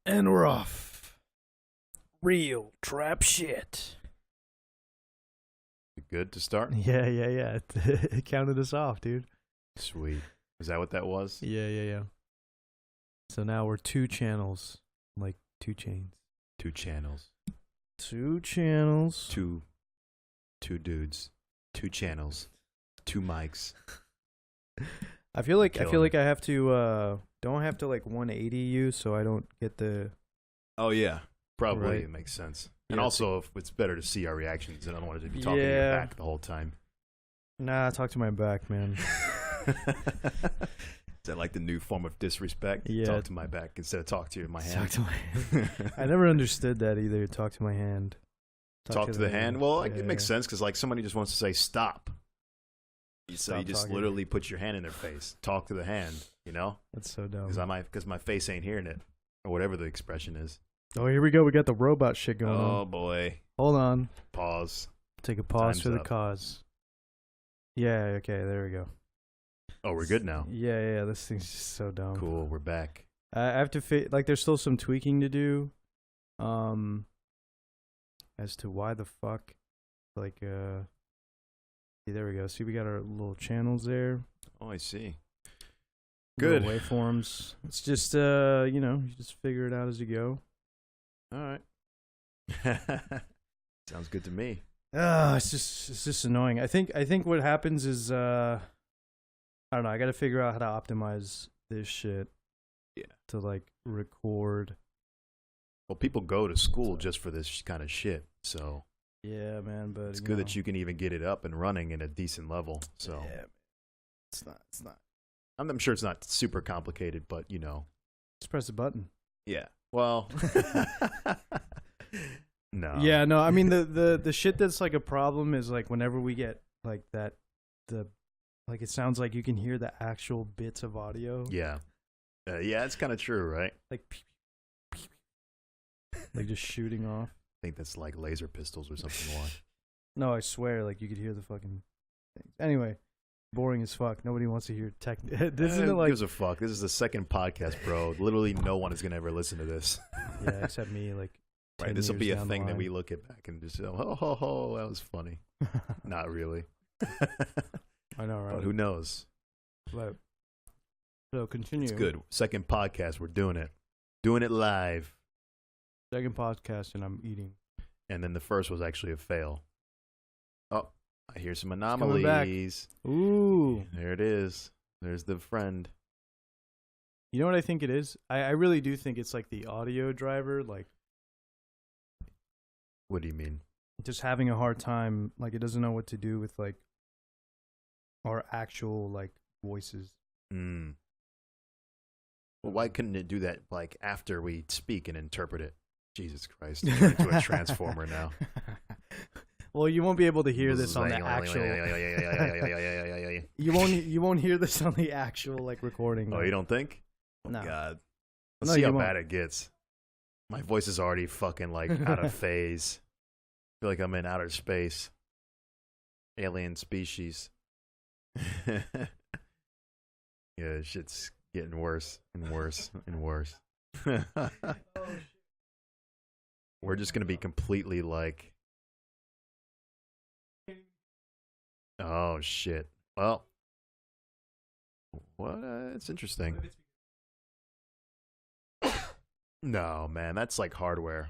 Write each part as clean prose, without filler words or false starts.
And we're off. Real trap shit. Good to start? Yeah. It counted us off, dude. Sweet. Is that what that was? Yeah. So now we're 2 channels. Like 2 chains. 2 channels. 2 channels. Two dudes. 2 channels. 2 mics. I feel like Killing I have to don't have to like 180 you so I don't get the Oh, yeah. Probably. Right. It makes sense. And Yeah. also, if it's better to see our reactions, and I don't want to be talking to your Yeah. back the whole time. Nah, talk to my back, man. Is that like the new form of disrespect? Yeah. Talk to my back instead of talk to you in my Talk hand. to my I never understood that either. Talk to my hand. Talk to the hand? Well, Yeah. it makes sense because like somebody just wants to say stop. So Stop you just talking. literally put your hand in their face. Talk to the hand, you know? That's so dumb. Because my face ain't hearing it. Or whatever the expression is. Oh, here we go. We got the robot shit going on. Oh, boy. Hold on. Pause. Take a pause Time's for the up. cause. Yeah, okay, there we go. Oh, we're good now. Yeah, this thing's just so dumb. Cool, we're back. I have to like there's still some tweaking to do. As to why the fuck like see, there we go. See, we got our little channels there. Oh, I see. Little Good. waveforms. It's just you just figure it out as you go. All right. Sounds good to me. It's just annoying. I think what happens is I don't know, I got to figure out how to optimize this shit. Yeah. To like record. Well, people go to school just for this kind of shit, so Yeah, man, but it's good that you can even get it up and running at a decent level. So yeah, it's not. I'm sure it's not super complicated, but you know. Just press a button. Yeah. Well. No. Yeah, no, I mean the shit that's like a problem is like whenever we get like that like it sounds like you can hear the actual bits of audio. Yeah. Yeah, it's kind of true, right? Like like just shooting off. I think that's like laser pistols or something. Like. No, I swear, like you could hear the fucking things. Anyway, boring as fuck. Nobody wants to hear tech. This isn't Who like gives a fuck? This is the second podcast, bro. Literally, no one is gonna ever listen to this. yeah, except me. Like 10 Right? This will be years a down the thing that line. we look at back and just oh ho ho, that was funny. Not really. I know, right? But who knows? But, so continue. It's good. Second podcast, we're doing it live. Second podcast, and I'm eating. And then the first was actually a fail. Oh, I hear some coming back. anomalies. Ooh. There it is. There's the friend. You know what I think it is? I really do think it's like the audio driver, like What do you mean? just having a hard time, like it doesn't know what to do with like our actual like voices. Mm. Well, why couldn't it do that like after we speak and interpret it? Jesus Christ, turn into a transformer now. Well, you won't be able to hear this on the actual. You won't hear this on the actual like recording. Oh, you don't think? Oh, No. God. No, Let's see you how won't. bad it gets. My voice is already fucking like out of phase. I feel like I'm in outer space. Alien species. Yeah, shit's getting worse and worse and worse. We're just gonna be completely like, oh shit. Well, what? It's interesting. No, man, that's like hardware.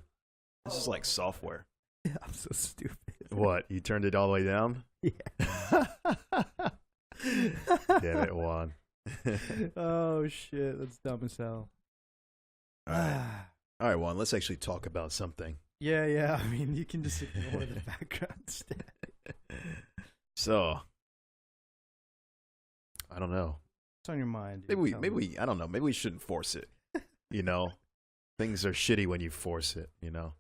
This is like software. I'm so stupid. What? You turned it all the way down? Yeah. Damn it, Juan. Oh shit, that's dumb as hell. All right, Juan, let's actually talk about something. Yeah. I mean, you can just ignore the background static. So, I don't know. What's on your mind? Dude? Maybe we, I don't know. Maybe we shouldn't force it. You know, things are shitty when you force it. You know.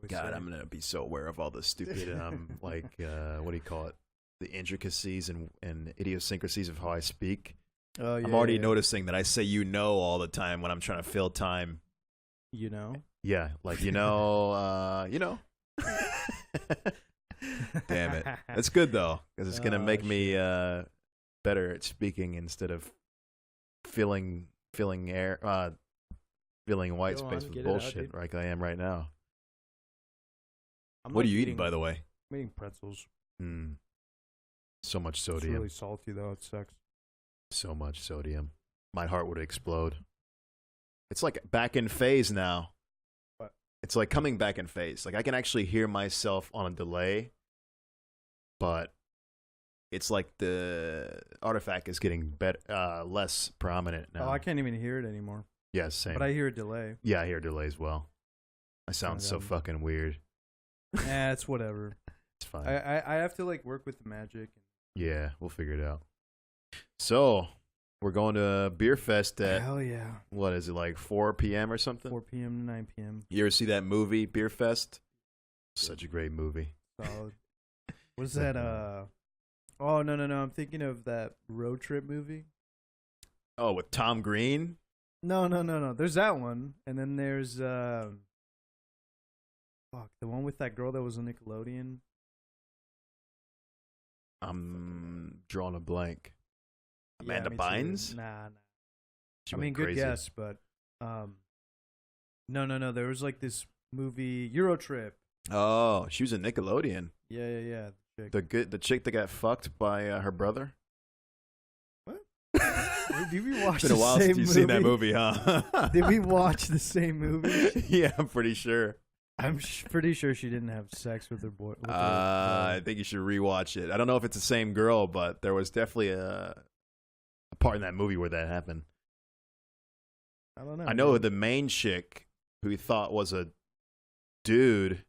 God, I'm gonna be so aware of all the stupid, like, what do you call it? The intricacies and idiosyncrasies of how I speak. Oh, yeah, I'm already yeah. noticing that I say "you know" all the time when I'm trying to fill time. You know. Yeah, like you know. Damn it, that's good though, because it's gonna make me better at speaking instead of filling air, filling white Go space on, with get it out, bullshit dude. like I am right now. I'm What are like you eating, by the way? I'm eating pretzels. So much It's sodium. really salty though. It sucks. So much sodium. My heart would explode. It's like back in phase now. What? It's like coming back in phase. Like I can actually hear myself on a delay, but it's like the artifact is getting less prominent now. Oh, I can't even hear it anymore. Yeah, same. But I hear a delay. Yeah, I hear delay as well. I sound so fucking weird. It's whatever. It's fine. I have to like work with the magic. Yeah, we'll figure it out. So, we're going to Beer Fest at, Hell yeah. what is it, like 4 p.m. or something? 4 p.m. to 9 p.m. You ever see that movie, Beer Fest? Such a great movie. Solid. What is that? Oh, no. I'm thinking of that road trip movie. Oh, with Tom Green? No. There's that one. And then there's, the one with that girl that was on Nickelodeon. I'm drawing a blank. Yeah, Amanda me too. Bynes? Nah. She I mean, went good crazy. guess, but no. There was like this movie, Euro Trip. Oh, she was in Nickelodeon. Yeah. Chick. The chick that got fucked by her brother? What? Did we watch It's been a the while same since you've seen that movie, huh? Did we watch the same movie? Yeah, I'm pretty sure. I'm pretty sure she didn't have sex with her boy. With I think you should rewatch it. I don't know if it's the same girl, but there was definitely a part in that movie where that happened. I don't know. I know the main chick who he thought was a dude,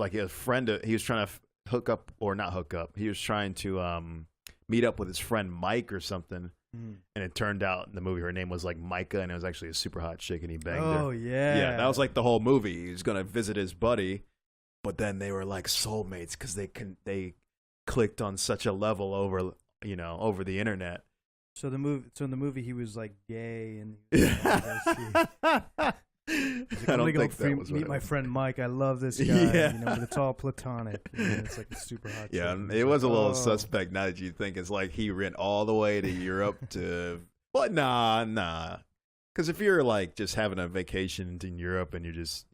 like a friend. He was trying to hook up, or not hook up. He was trying to meet up with his friend Mike or something. And it turned out in the movie her name was like Micah, and it was actually a super hot chick, and he banged her. Oh yeah. Yeah, that was like the whole movie. He was gonna visit his buddy, but then they were like soulmates because they clicked on such a level over the internet. So in the movie he was like gay and he was like, I don't think that was meet my friend Mike. I love this guy. Yeah. But it's all platonic. It's like a super hot. Yeah, chick. it was a little Oh. suspect. Now that you think, it's like he went all the way to Europe to, but nah. Because if you're like just having a vacation in Europe and you're just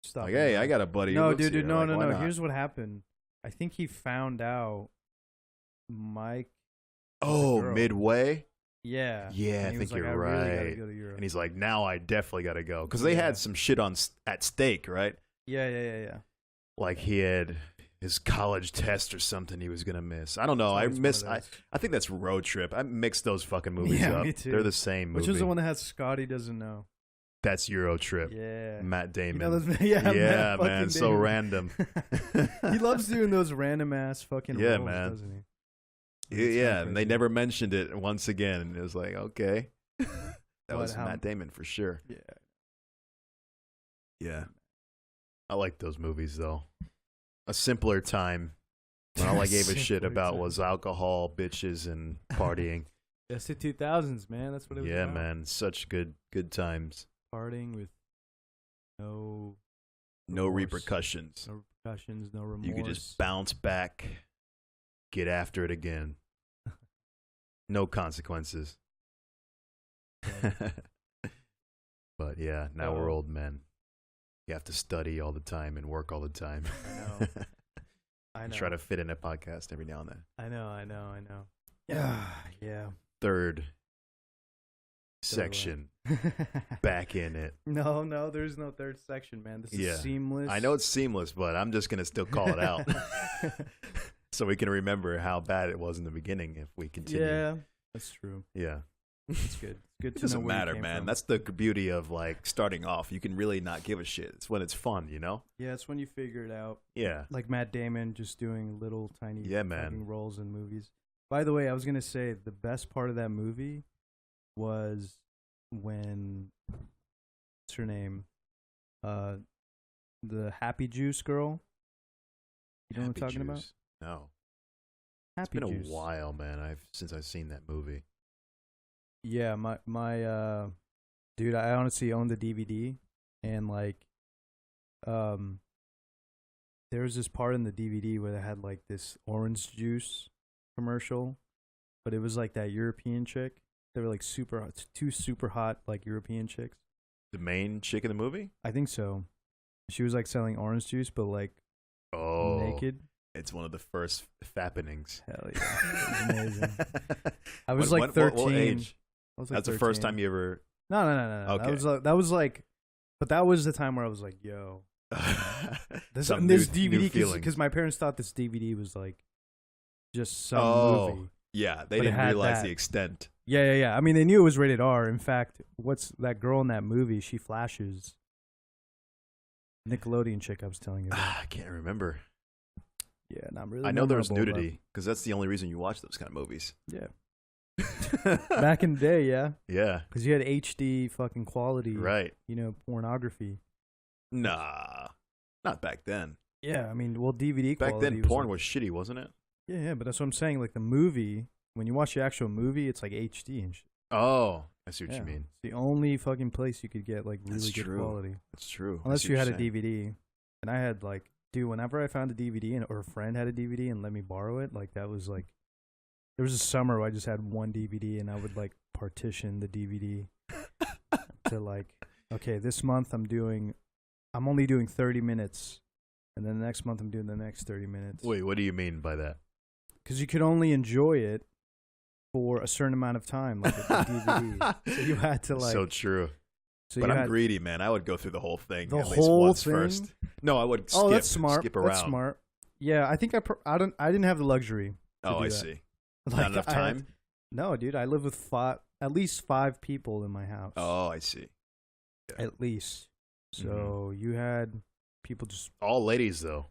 Stop like, it, hey, man. I got a buddy. who No, lives dude, here. no. Like, why not? Here's what happened. I think he found out Mike. Oh, girl. midway. Yeah. Yeah, And I he think was like, you're I right. really gotta go to Europe. And he's like, now I definitely got to go because they Yeah. had some shit at stake, right? Yeah. Like he had his college test or something he was gonna miss. I don't know. I It's always one miss. of those. I think that's Road Trip. I mixed those fucking movies Yeah, up. me too. They're the same movie. Which was the one that has Scotty Doesn't Know. That's Euro Trip. Yeah. Matt Damon. Yeah, Yeah, Matt man. fucking So Damon. random. He loves doing those random ass fucking Yeah, roles, man. doesn't he? Yeah, and they never mentioned it once again. It was like, okay. That was how- Matt Damon for sure. Yeah. Yeah. I like those movies, though. A simpler time when all I gave a shit Simpler about time. was alcohol, bitches, and partying. That's the 2000s, man. That's what it was Yeah, about. man. Such good times. Partying with no No remorse. repercussions. No repercussions, no remorse. You could just bounce back, get after it again. No consequences. But yeah, now we're old men. You have to study all the time and work all the time. I know. Try to fit in a podcast every now and then. I know. Yeah. Third section, back in it. No, there's no third section, man. This is seamless. I know it's seamless, but I'm just gonna still call it out, so we can remember how bad it was in the beginning if we continue. Yeah, that's true. Yeah. It's good. It's good It to know doesn't where you matter, came man. from. That's the beauty of like starting off. You can really not give a shit. It's when it's fun, Yeah, it's when you figure it out. Yeah. Like Matt Damon just doing little tiny Yeah, man. fucking roles in movies. By the way, I was gonna say the best part of that movie was when what's her name? The Happy Juice girl. You know what I'm talking about? Juice. No. Happy It's been Juice. a while, man. Since I've seen that movie. Yeah, my dude, I honestly own the DVD, and like there was this part in the DVD where they had like this orange juice commercial, but it was like that European chick. They were like two super hot like European chicks. The main chick in the movie? I think so. She was like selling orange juice, but like naked. It's one of the first fappenings. Hell yeah, it was amazing. I was like 13. What age? I was like That's 13. the first time you ever. No. Okay. That was like, but that was the time where I was like, yo, this DVD because my parents thought this DVD was like just some movie. Yeah, they didn't realize the extent. Yeah. I mean, they knew it was rated R. In fact, what's that girl in that movie? She flashes. Nickelodeon chick I was telling you about. I can't remember. Yeah, not really. I know there was nudity because that's the only reason you watch those kind of movies. Yeah. Back in the day, yeah. Yeah. Because you had HD fucking quality. Right. You know, pornography. Nah. Not back then. Yeah, I mean, well, DVD back quality. Back then, porn was shitty, wasn't it? Yeah, but that's what I'm saying. Like the movie, when you watch the actual movie, it's like HD and shit. Oh, I see what you mean. It's the only fucking place you could get like really good quality. That's true. Unless you had a DVD. And I had like, dude, whenever I found a DVD or a friend had a DVD and let me borrow it, like that was like, there was a summer where I just had one DVD and I would like partition the DVD to like, okay, this month I'm only doing 30 minutes. And then the next month I'm doing the next 30 minutes. Wait, what do you mean by that? Because you could only enjoy it for a certain amount of time, like with the DVD. So you had to like. So true. So but I'm greedy, man. I would go through the whole thing the at least whole once thing? First. No, I would skip. Oh, that's smart. Skip around. That's smart. Yeah, I think I didn't have the luxury. Oh, I see. Like, not enough time? No, dude. I live with at least 5 people in my house. Oh, I see. Yeah. At least. So you had people just all ladies though.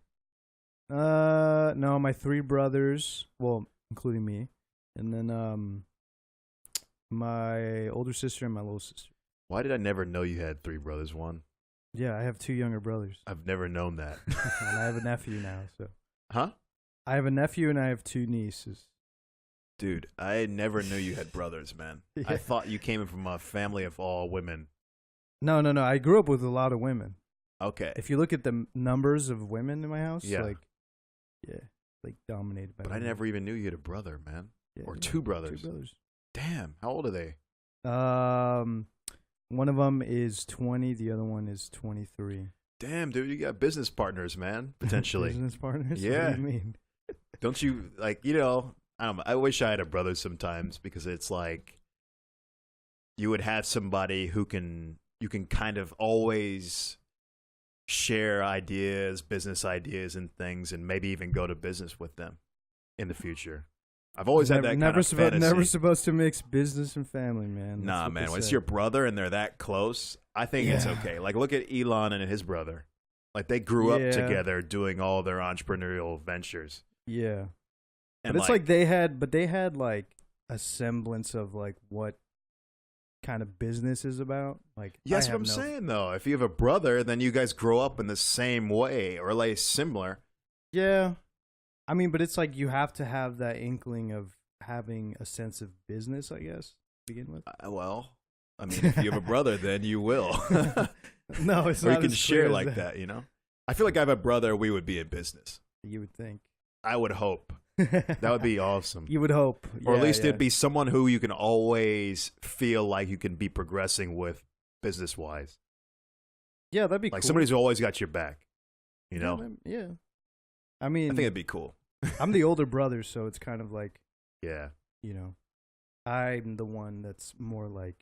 No, my 3 brothers, well, including me, and then my older sister and my little sister. Why did I never know you had 3 brothers? One. Yeah, I have 2 younger brothers. I've never known that. And I have a nephew now. So. Huh? I have a nephew and I have 2 nieces. Dude, I never knew you had brothers, man. Yeah. I thought you came from a family of all women. No. I grew up with a lot of women. Okay. If you look at the numbers of women in my house, like dominated by But women. I never even knew you had a brother, man. Yeah, or 2 brothers. 2 brothers. Damn. How old are they? One of them is 20. The other one is 23. Damn, dude. You got business partners, man. Potentially. Business partners? Yeah. What do you mean? Don't you, like, you know, I don't know. I wish I had a brother sometimes because it's like you would have somebody you can kind of always share ideas, business ideas and things, and maybe even go to business with them in the future. I've always had that kind of fantasy. Never supposed to mix business and family, man. Nah, man. When it's your brother and they're that close, I think it's okay. Like, look at Elon and his brother. Like, they grew up together doing all their entrepreneurial ventures. Yeah. And but it's like they had like a semblance of like what kind of business is about. Like, yes, what I'm saying though. If you have a brother, then you guys grow up in the same way or like similar. Yeah. I mean, but it's like you have to have that inkling of having a sense of business, I guess, to begin with. Well, I mean, if you have a brber, then you will. No, it's or not. You can share like that, you know? I feel like if I have a brother, we would be in business. You would think. I would hope. That would be awesome. You would hope. Or at least it'd be someone who you can always feel like you can be progressing with business-wise. Yeah, that'd be like cool. Somebody's always got your back, you know? Yeah. I mean, I think it'd be cool. I'm the older brother, so it's kind of like, yeah, you know, I'm the one that's more like,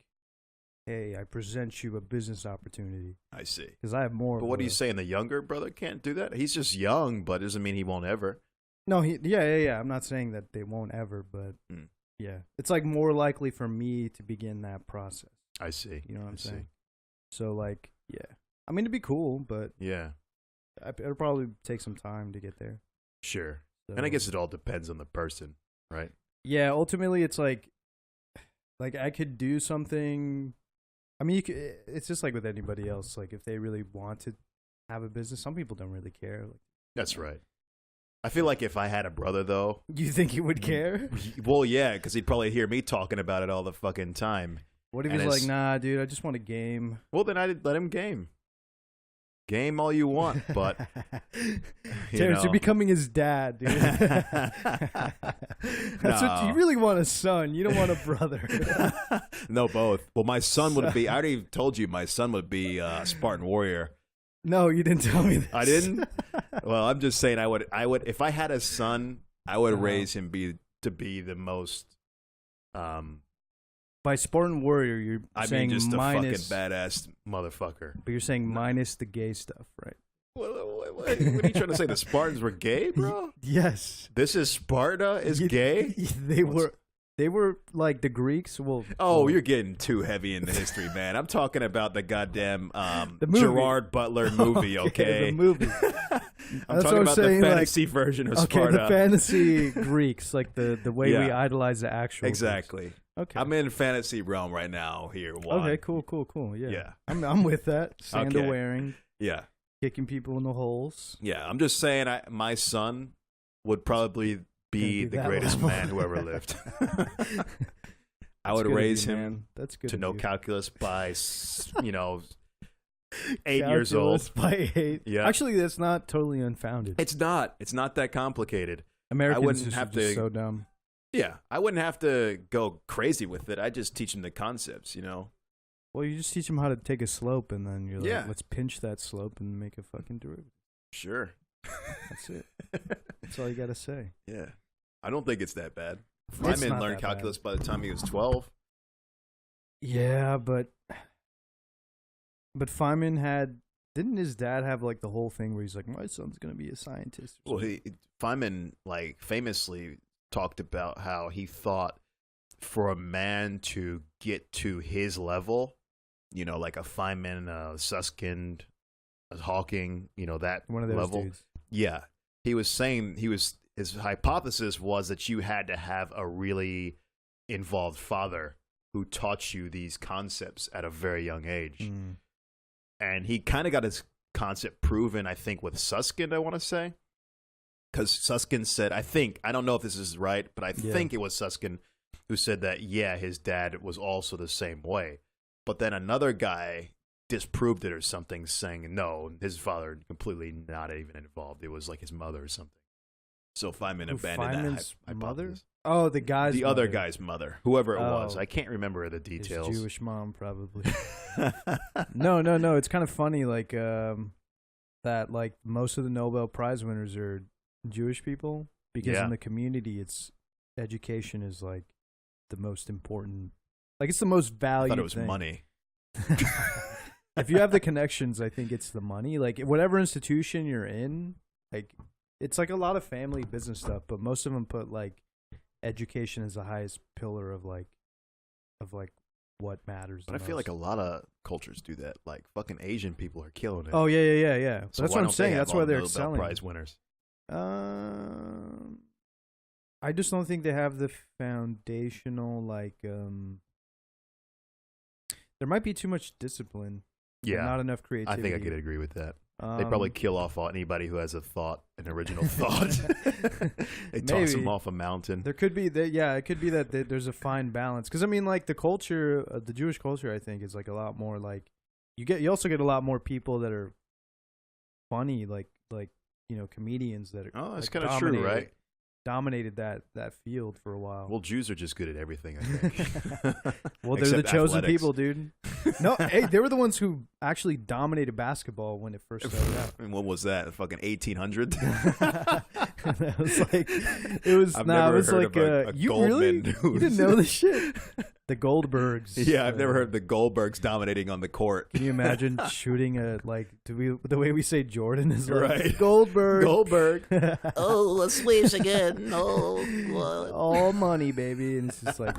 hey, I present you a business opportunity. I see. Because I have more. But what are you saying? The younger brother can't do that? He's just young, but doesn't mean he won't ever. No, yeah. I'm not saying that they won't ever, but yeah, it's like more likely for me to begin that process. I see. You know what I'm saying? So like, yeah, I mean, it'd be cool, but yeah, it'll probably take some time to get there. Sure. So, and I guess it all depends on the person, right? Yeah, ultimately, it's like I could do something. I mean, it's just like with anybody else. Like, if they really want to have a business, some people don't really care. Like, that's right. I feel like if I had a brother, though. You think he would care? Well, yeah, because he'd probably hear me talking about it all the fucking time. What if he's like, nah, dude, I just want a game? Well, then I'd let him game. Game all you want, but Terrence, you're becoming his dad, dude. That's what you really want, a son. You don't want a brother. No, both. Well, my son would be. I already told you my son would be Spartan warrior. No, you didn't tell me this. I didn't. Well, I'm just saying I would if I had a son, I would raise him to be the most. By Spartan warrior, you're saying just minus, a fucking badass motherfucker. But you're saying minus the gay stuff, right? What are you trying to say? The Spartans were gay, bro? Yes. This is Sparta is gay? They were like the Greeks. You're getting too heavy in the history, man. I'm talking about the goddamn the movie. Gerard Butler movie, okay? The movie. I'm talking about the fantasy version of Sparta. The fantasy Greeks, like the way we idolize the actual exactly. Greeks. Okay. I'm in fantasy realm right now here. One. Okay, cool. Yeah. I'm with that. Sandal wearing. Yeah. Kicking people in the holes. Yeah, I'm just saying my son would probably be the greatest man who ever lived. I would raise him to know calculus by 8 years old. By 8. Yeah. Actually, that's not totally unfounded. It's not that complicated. Americans I wouldn't have to so dumb. Yeah, I wouldn't have to go crazy with it. I just teach him the concepts, Well, you just teach him how to take a slope, and then you're like, Yeah. let's pinch that slope and make a fucking derivative. Sure. That's it. That's all you got to say. Yeah. I don't think it's that bad. It's Feynman not learned that calculus by the time he was 12. Yeah, but Feynman didn't his dad have like the whole thing where he's like, my son's going to be a scientist? Well, Feynman famously talked about how he thought for a man to get to his level, like a Feynman, a Susskind, a Hawking, that one of those level. dudes. Yeah. He was saying his hypothesis was that you had to have a really involved father who taught you these concepts at a very young age. Mm. And he kind of got his concept proven, I think, with Susskind, I want to say. Because Susskind said, I don't know if this is right, but I think it was Susskind who said that, his dad was also the same way. But then another guy disproved it or something, saying, no, his father completely not even involved. It was like his mother or something. So Feynman abandoned that hypothesis. Mother? Oh, the other guy's mother, whoever it was. I can't remember the details. His Jewish mom, probably. No. It's kind of funny, like that. Like most of the Nobel Prize winners are Jewish people because in the community, education is like the most important. Like it's the most valued. I thought it was thing. money. If you have the connections, I think it's the money. Like whatever institution you're in, like it's like a lot of family business stuff, but most of them put like education as the highest pillar of like what matters. But I feel like a lot of cultures do that. Like fucking Asian people are killing it. Oh yeah. So that's what I'm saying. That's why they're Nobel excelling. Prize winners. I just don't think they have the foundational like. There might be too much discipline. Yeah, not enough creativity. I think I could agree with that. They probably kill off anybody who has an original thought. They toss them off a mountain. There could be that. Yeah, it could be that there's a fine balance. Because I mean, like the culture, the Jewish culture, I think is like a lot more like you also get a lot more people that are funny, like comedians that are. Oh, that's like, kind of true, right? Dominated that field for a while. Well, Jews are just good at everything, I think. Well, they're the chosen people, dude. No, hey, they were the ones who actually dominated basketball when it first started out. And what was that? Fucking 1800? It was like it was. I've nah, never it was heard like of a you Goldman really news. You didn't know this shit. The Goldbergs. Yeah, I've never heard of the Goldbergs dominating on the court. Can you imagine shooting the way we say Jordan is like right. Goldberg. Oh, let's sweeps again. Oh, what? All money, baby, and it's just like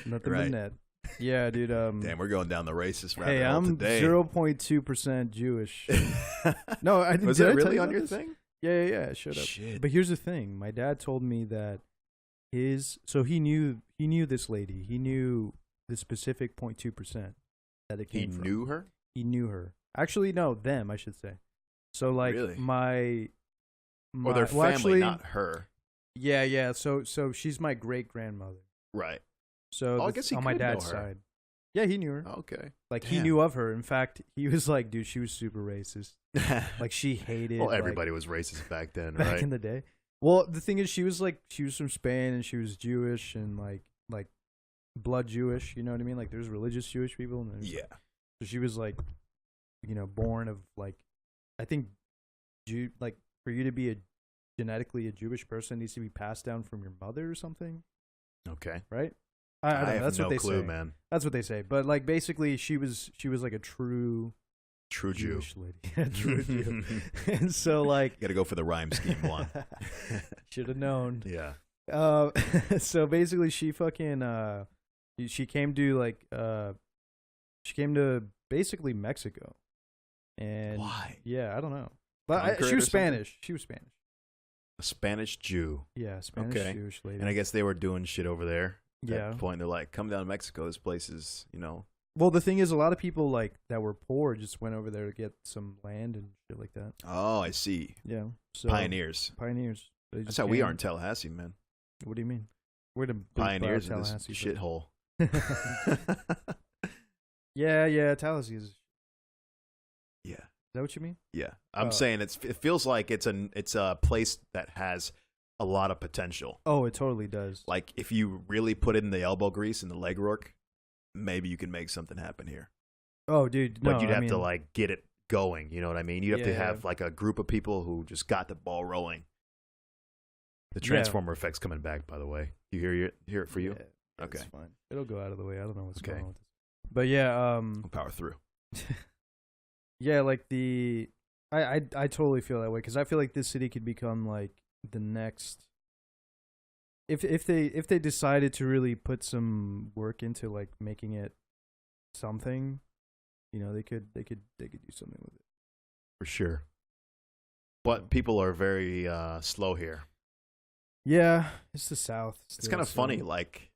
nothing Right. but net. Yeah, dude. Damn, we're going down the racist rabbit Hey, hole I'm today. 0.2% Jewish. No, I didn't. Was did that I tell really you on about your this? thing? Yeah. Shut up. Shit. But here's the thing: my dad told me that so he knew this lady. He knew the specific 0.2% that it came from. He knew her? He knew her. Actually, no, them, I should say. So like Really? my Or their family, actually, not her. Yeah. So she's my great grandmother. Right. So Oh, I guess he on my could know dad's her. side. Yeah, he knew her. Okay. Like, he Damn. knew of her. In fact, he was like, dude, she was super racist. Like, she hated. Well, like, everybody was racist back then, back right? in the day. Well, the thing is, she was from Spain, and she was Jewish, and like blood Jewish. You know what I mean? Like, there's religious Jewish people. And Yeah. so she was like, born of like, I think, like, for you to be genetically a Jewish person, it needs to be passed down from your mother or something. Okay. Right? I don't know. have That's no what they clue, say. man. That's what they say. But like, basically, she was like a true Jew. Jewish lady. True Jew. And so like, You got to go for the rhyme scheme one. should have known. Yeah. So basically, she fucking she came to basically Mexico, and Why? Yeah, I don't know, but Conquer it she was or something? Spanish. She was Spanish. A Spanish Jew. Yeah, Spanish Okay. Jewish lady. And I guess they were doing shit over there. At Yeah. that point, they're like, come down to Mexico. This place is, Well, the thing is, a lot of people like that were poor just went over there to get some land and shit like that. Oh, I see. Yeah, so Pioneers. Pioneers. They That's just how we came. are in Tallahassee, man. What do you mean? We're the Pioneers in this Tallahassee, shithole. but- yeah, Tallahassee is. Yeah. Is that what you mean? Yeah. I'm Oh. saying it feels like it's a place that has a lot of potential. Oh, it totally does. Like, if you really put in the elbow grease and the legwork, maybe you can make something happen here. Oh, dude, no, But you'd I have to mean, like get it going. You know what I mean? You'd have to Yeah. have like a group of people who just got the ball rolling. The Yeah. transformer effect's coming back, by the way. You hear it for you? Yeah, Okay. it's fine. It'll go out of the way. I don't know what's Okay. going on with this. But yeah, We'll power through. yeah, like I totally feel that way because I feel like this city could become like the next. If they decided to really put some work into like making it something, they could do something with it. For sure. But people are very slow here. Yeah, it's the South. It's still, kind of so- funny. Like,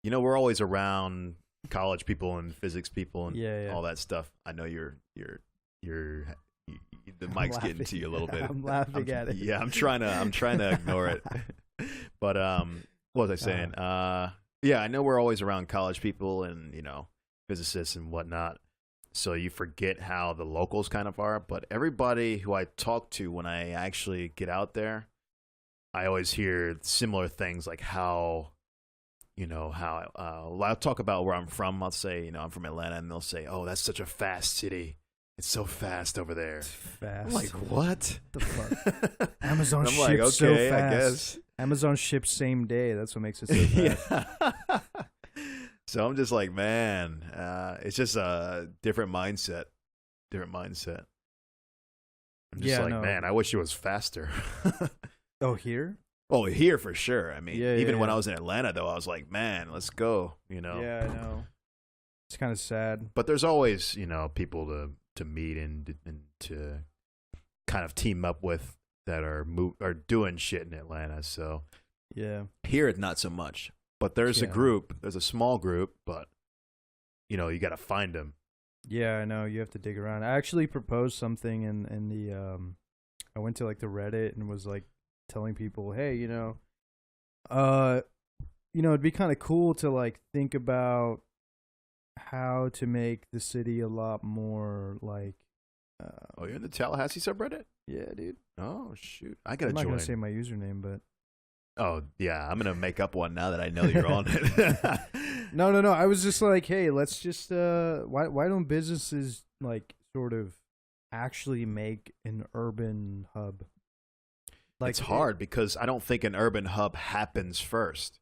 we're always around college people and physics people and Yeah. all that stuff. I know you're the mic's getting to you a little bit. I'm laughing at it. Yeah, I'm trying to ignore it. But what was I saying? Yeah, I know we're always around college people and physicists and whatnot. So you forget how the locals kind of are. But everybody who I talk to when I actually get out there, I always hear similar things like how I'll talk about where I'm from. I'll say, I'm from Atlanta, and they'll say, oh, that's such a fast city. It's so fast over there. It's fast. I'm like, what? The fuck? Amazon I'm ships like, okay, so fast. I guess. Amazon ships same day. That's what makes it so fast. Yeah. So I'm just like, man, it's just a different mindset. I'm just like, man, I wish it was faster. Oh, here? Oh, here for sure. I mean, Yeah, even yeah, when yeah. I was in Atlanta, though, I was like, man, let's go. Yeah, I know. It's kind of sad. But there's always, people to meet and to kind of team up with that are doing shit in Atlanta. So Yeah. here, it's not so much. But there's a Yeah. group. There's a small group, but you got to find them. Yeah, I know. You have to dig around. I actually proposed something in the I went to like the Reddit and was like telling people, hey, it'd be kind of cool to like think about how to make the city a lot more like. Oh, you're in the Tallahassee subreddit? Yeah, dude. Oh shoot, I gotta I'm not join. gonna say my username, but Oh yeah, I'm gonna make up one now that I know you're on it. no. I was just like, hey, let's just why don't businesses like sort of actually make an urban hub? Like it's hard because I don't think an urban hub happens first.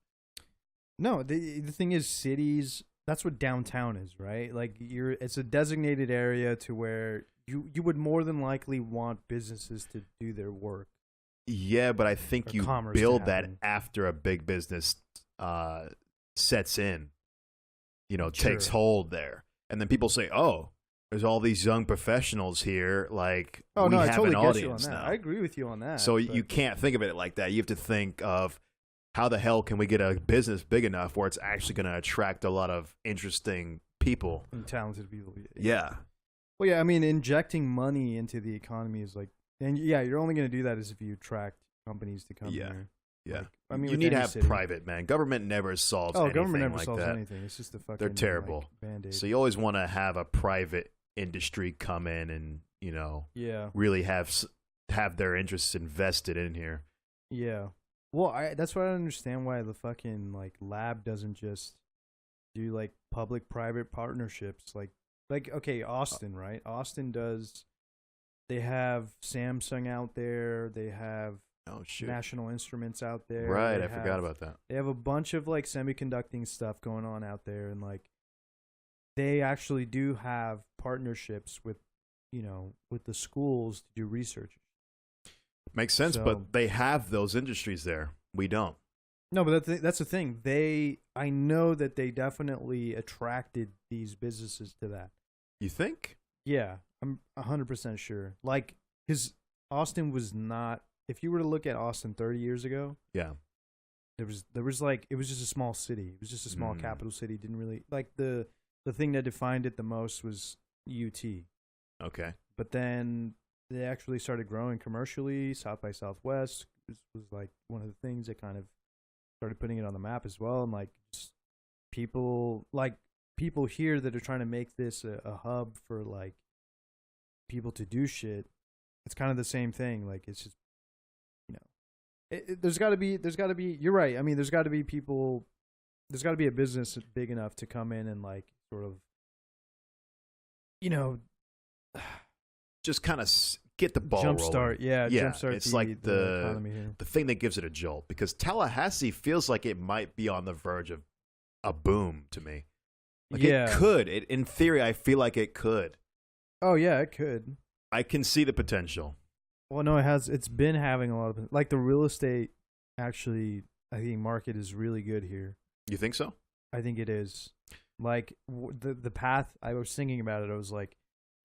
No, the thing is, cities. That's what downtown is, right? Like it's a designated area to where you would more than likely want businesses to do their work. Yeah, but I think Or you commerce to build that happen. after a big business sets in, takes Sure. hold there. And then people say, oh, there's all these young professionals here. Like, Oh we no, I have totally an get you on audience that. now. I agree with you on that. So but- you can't think of it like that. You have to think of how the hell can we get a business big enough where it's actually going to attract a lot of interesting people. and talented people. Yeah. Well, yeah. I mean, injecting money into the economy is like, and yeah, you're only going to do that is if you attract companies to come Yeah. here. Yeah. Like, I mean, you with need to any have city. private, man. Government never solves anything Government never like solves that. anything. It's just the fucking. They're terrible. Like, Band-Aid. So you always want to have a private industry come in and, really have their interests invested in here. Yeah. Well, that's why I don't understand why the fucking like lab doesn't just do like public-private partnerships. Like okay, Austin, right? Austin does. They have Samsung out there. They have National Instruments out there. Right, I forgot about that. They have a bunch of like semiconducting stuff going on out there, and like they actually do have partnerships with, with the schools to do research. Makes sense, but they have those industries there. We don't. No, but that's the thing. I know that they definitely attracted these businesses to that. You think? Yeah, I'm 100% sure. Like, because Austin was not. If you were to look at Austin 30 years ago, yeah, there was like it was just a small city. It was just a small capital city. Didn't really like the thing that defined it the most was UT. Okay, but then they actually started growing commercially. South by Southwest was like one of the things that kind of started putting it on the map as well. And like people here that are trying to make this a hub for like people to do shit. It's kind of the same thing. Like it's just, there's got to be. You're right. I mean, there's got to be people. There's got to be a business big enough to come in and like sort of, just kind of get the ball jumpstart. rolling. Yeah, jumpstart. It's like the economy here. The thing that gives it a jolt, because Tallahassee feels like it might be on the verge of a boom to me. Like it could. In theory, I feel like it could. Oh yeah, it could. I can see the potential. Well, no, it has. It's been having a lot of like the real estate. Actually, I think market is really good here. You think so? I think it is. Like the path. I was thinking about it. I was like,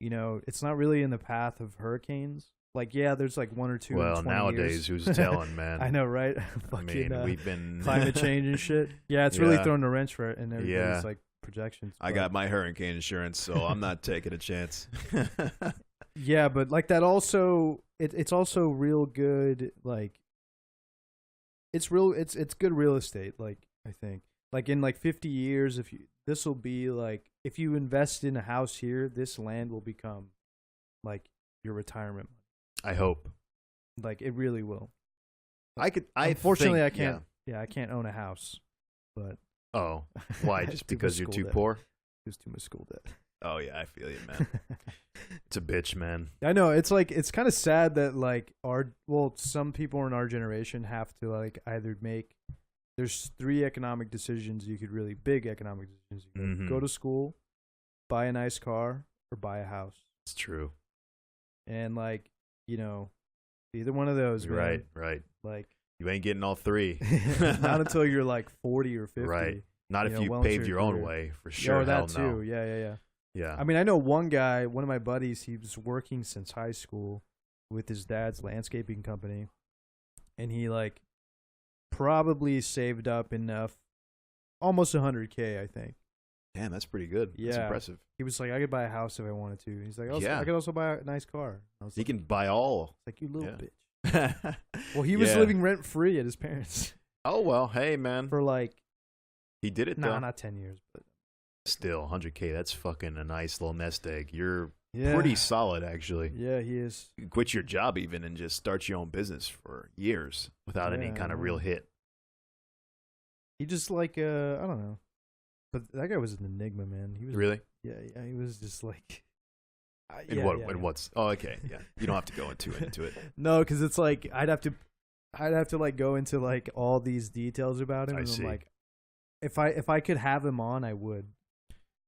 it's not really in the path of hurricanes. Like, yeah, there's like one or two. Well, in 20 nowadays, years. who's telling, man? I know, right? I mean, we've been climate change and shit. Yeah, it's really thrown a wrench for it, and everybody's like projections. I got my hurricane insurance, so I'm not taking a chance. Yeah, but like that also, it's also real good. Like, it's good real estate. Like, I think, like in like 50 years, this will be like if you invest in a house here, this land will become like your retirement. I hope. Like it really will. Unfortunately, I can't. Yeah, I can't own a house. But why? Just because you're too poor? There's too much school debt. Oh yeah, I feel you, man. It's a bitch, man. I know. It's like it's kind of sad that like some people in our generation have to like either make. There's 3 economic decisions big economic decisions. You could go to school, buy a nice car, or buy a house. It's true. And like, either one of those, man. Right. Like you ain't getting all 3. Not until you're like 40 or 50. Right. Not if you paved your own way, for sure. Or that hell no. too. Yeah. Yeah. I mean, I know one guy, one of my buddies, he was working since high school with his dad's landscaping company. And he like probably saved up enough, almost $100K, I think. Damn, that's pretty good. Yeah. That's impressive. He was like, I could buy a house if I wanted to. He's like, I could also buy a nice car. I was He like, can buy all. like, you little bitch. Well, he was living rent free at his parents. Oh, well, hey, man. For like, he did it, though. Not 10 years, but still, 100K, that's fucking a nice little nest egg. You're pretty solid, actually. Yeah, he is. You can quit your job even and just start your own business for years without any kind of real hit. He just like, I don't know. But that guy was an enigma, man. He was really? Yeah, he was just like. What's? Oh, okay, yeah. You don't have to go into it. No, because it's like I'd have to like go into like all these details about him. I and see. I'm like, if I could have him on, I would.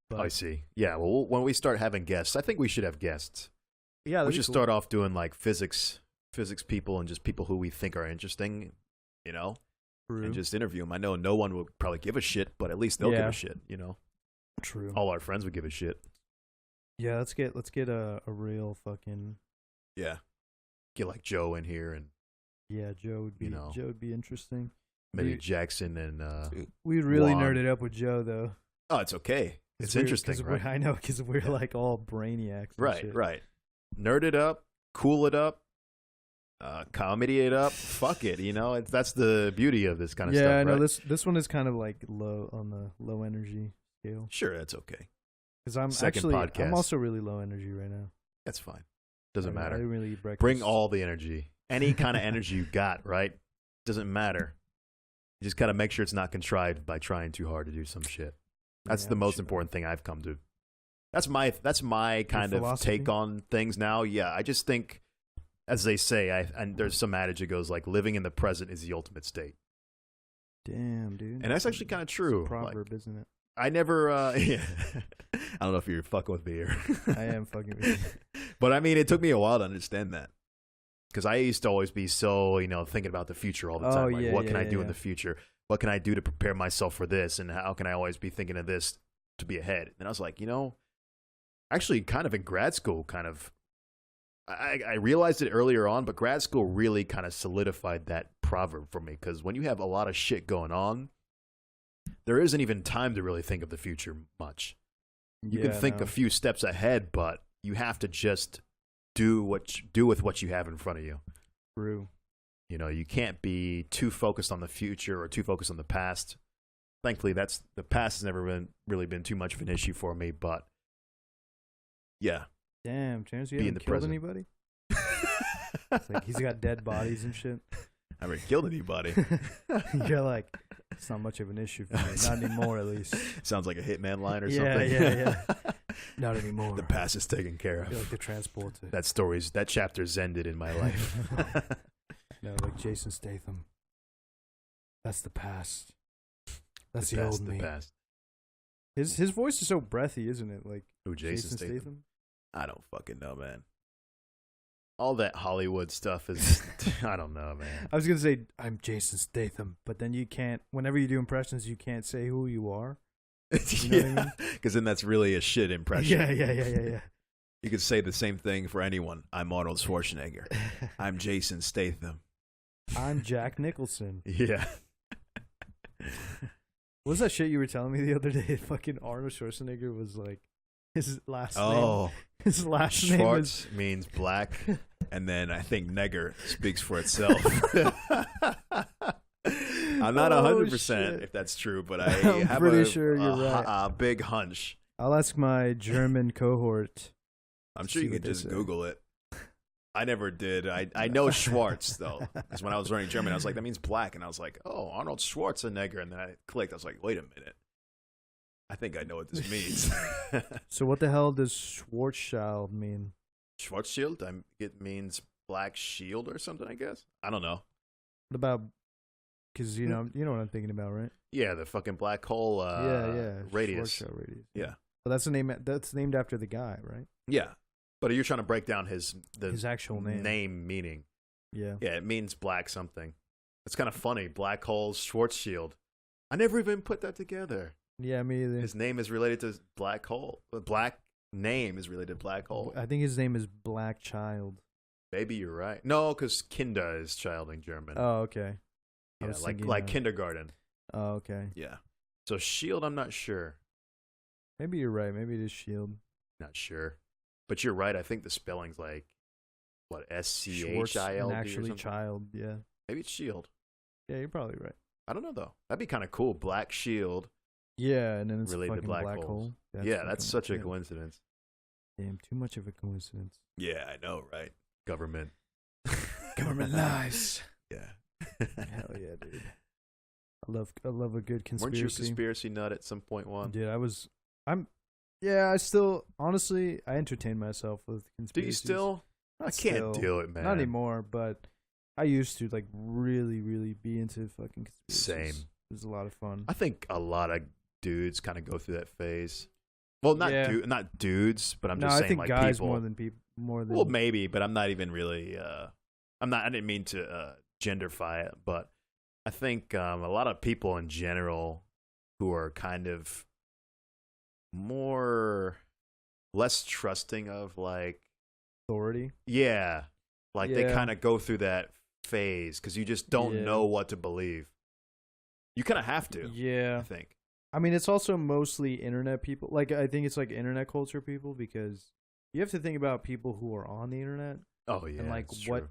But, I see. Yeah. Well, when we start having guests, I think we should have guests. Yeah, we should start off doing like physics people and just people who we think are interesting, True. and just interview them. I know no one will probably give a shit, but at least they'll give a shit, True. All our friends would give a shit. Yeah, let's get a real fucking. Yeah. Get like Joe in here and. Yeah, Joe would be interesting. Maybe Jackson and. We'd really Juan. nerd it up with Joe though. Oh, it's okay. It's interesting, right? I know, because we're like all brainiacs. And right, shit. right. Nerd it up, cool it up, comedy it up. Fuck it, that's the beauty of this kind of stuff. Yeah, I know right? this one is kind of like low on the low energy scale. Sure, that's okay. Because I'm Second podcast. I'm also really low energy right now. That's fine. Doesn't I matter. didn't really eat breakfast. Bring all the energy, any kind of energy you got. Right? Doesn't matter. You just gotta make sure it's not contrived by trying too hard to do some shit. That's the most important thing I've come to. That's my kind of philosophy? take on things now. Yeah, I just think, as they say, and there's some adage that goes like, living in the present is the ultimate state. Damn, dude. And that's actually kind of true. It's a proverb, isn't it? I never, yeah. I don't know if you're fucking with me or. I am fucking with you. But I mean, it took me a while to understand that. Because I used to always be so, thinking about the future all the time. Like, what can I do in the future? What can I do to prepare myself for this? And how can I always be thinking of this to be ahead? And I was like, actually kind of in grad school, I realized it earlier on, but grad school really kind of solidified that proverb for me. Because when you have a lot of shit going on, there isn't even time to really think of the future much. You can think a few steps ahead, but you have to just do with what you have in front of you. True. You can't be too focused on the future or too focused on the past. Thankfully, the past has never really been too much of an issue for me, but yeah. Damn, James, you Be in haven't the killed present. anybody? It's like he's got dead bodies and shit. I haven't killed anybody. You're like, it's not much of an issue for me. Not anymore, at least. Sounds like a Hitman line or Yeah, something. yeah. Not anymore. The past is taken care You're of. like the transporter. That chapter's ended in my life. No, like Jason Statham. That's the past. That's the, past, old me. the past. His voice is so breathy, isn't it? Like Who, Jason Statham? I don't fucking know, man. All that Hollywood stuff is, I don't know, man. I was gonna say I'm Jason Statham, but then you can't. Whenever you do impressions, you can't say who you are. You know what I mean? Because then that's really a shit impression. Yeah. You could say the same thing for anyone. I'm Arnold Schwarzenegger. I'm Jason Statham. I'm Jack Nicholson. Yeah. What was that shit you were telling me the other day? Fucking Arnold Schwarzenegger was like his last name. Oh, His last name is Schwartz means black, and then I think Negger speaks for itself. I'm not 100% if that's true, but I I'm have pretty sure you're right. a big hunch. I'll ask my German cohort. I'm sure See you what could they just say. Google it. I never did. I know Schwartz, though. Because when I was learning German, I was like, that means black. And I was like, oh, Arnold Schwarzenegger. And then I clicked. I was like, wait a minute. I think I know what this means. So what the hell does Schwarzschild mean? Schwarzschild? It means black shield or something, I guess. I don't know. What about? Because you know what I'm thinking about, right? Yeah, the fucking black hole Yeah. radius. Schwarzschild radius. Yeah. But that's the name. That's named after the guy, right? Yeah. But you're trying to break down his actual name. meaning. Yeah. Yeah, it means black something. It's kind of funny. Black holes, Schwarzschild. I never even put that together. Yeah, me either. His name is related to black hole. The black name is related to black hole. I think his name is Black Child. Maybe you're right. No, because Kinder is child in German. Oh, okay. I yeah, was like thinking, kindergarten. Oh, okay. Yeah. So shield, I'm not sure. Maybe you're right. Maybe it is Shield. Not sure. But you're right. I think the spelling's like, what, Schwartz SCHILD? and actually Child. Yeah. Maybe it's shield. Yeah, you're probably right. I don't know, though. That'd be kind of cool. Black shield. Yeah, and then it's Related to fucking black black holes. hole. Yeah, that's such a yeah. coincidence. Damn, too much of a coincidence. Yeah, I know, right? Government. Government lies. Yeah. Hell yeah, dude. I love a good conspiracy. Weren't you a conspiracy nut at some point, Juan? Dude, I still, honestly, I entertain myself with Do conspiracies. you still? Not I can't still. do it, man. Not anymore, but I used to, like, really, really be into fucking conspiracies. Same. It was a lot of fun. I think a lot of dudes kind of go through that phase. Well, not Yeah. not dudes, but I'm just I saying think like guys people. more than people. More than Well, maybe, but I'm not even really. I didn't mean to genderfy it, but I think a lot of people in general who are kind of less trusting of like, authority. yeah, like they Yeah. kind of go through that phase because you just don't Yeah. know what to believe. You kind of have to, Yeah. I think. I mean, it's also mostly internet people. Like, I think it's like internet culture people because you have to think about people who are on the internet Oh yeah, and like it's what true.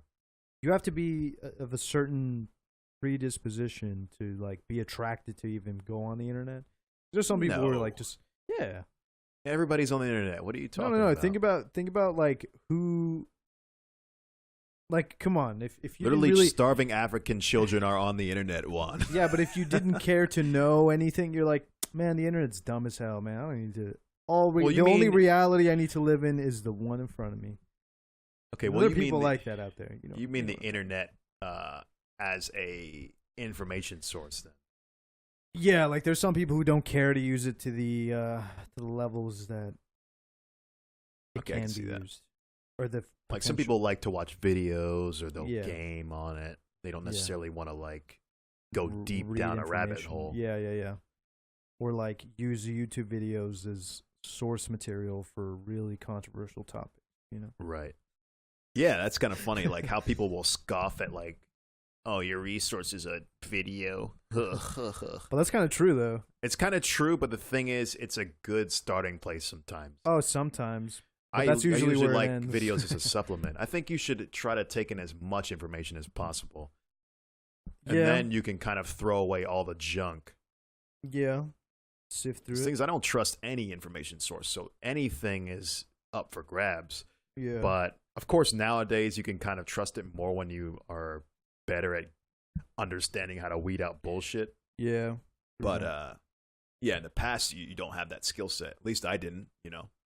you have to be of a certain predisposition to like be attracted to even go on the internet. There's some people who are like just Everybody's on the internet. What are you talking no. about? Think about like who. Like, come on, if you literally really, starving African children are on the internet, Juan. Yeah, but if you didn't care to know anything, you're like, man, the internet's dumb as hell, man. I don't need to. The only reality I need to live in is the one in front of me. Okay, well, there are people like that out there. You mean the internet as a information source, then? Yeah, like there's some people who don't care to use it to the levels that it can be used, or the like some people like to watch videos or they'll game on it. They don't necessarily want to like go deep down a rabbit hole. Yeah. Or like use YouTube videos as source material for really controversial topics. Right. Yeah, that's kind of funny. Like how people will scoff at like, oh, your resource is a video. But that's kind of true, though. It's kind of true, but the thing is, it's a good starting place sometimes. Oh, sometimes. I that's usually where like it ends. videos as a supplement. I think you should try to take in as much information as possible. And then you can kind of throw away all the junk. Yeah. Sift through it. Things I don't trust any information source, so anything is up for grabs. Yeah. But, of course, nowadays you can kind of trust it more when you are better at understanding how to weed out bullshit. Yeah. But, in the past, you don't have that skill set. At least I didn't,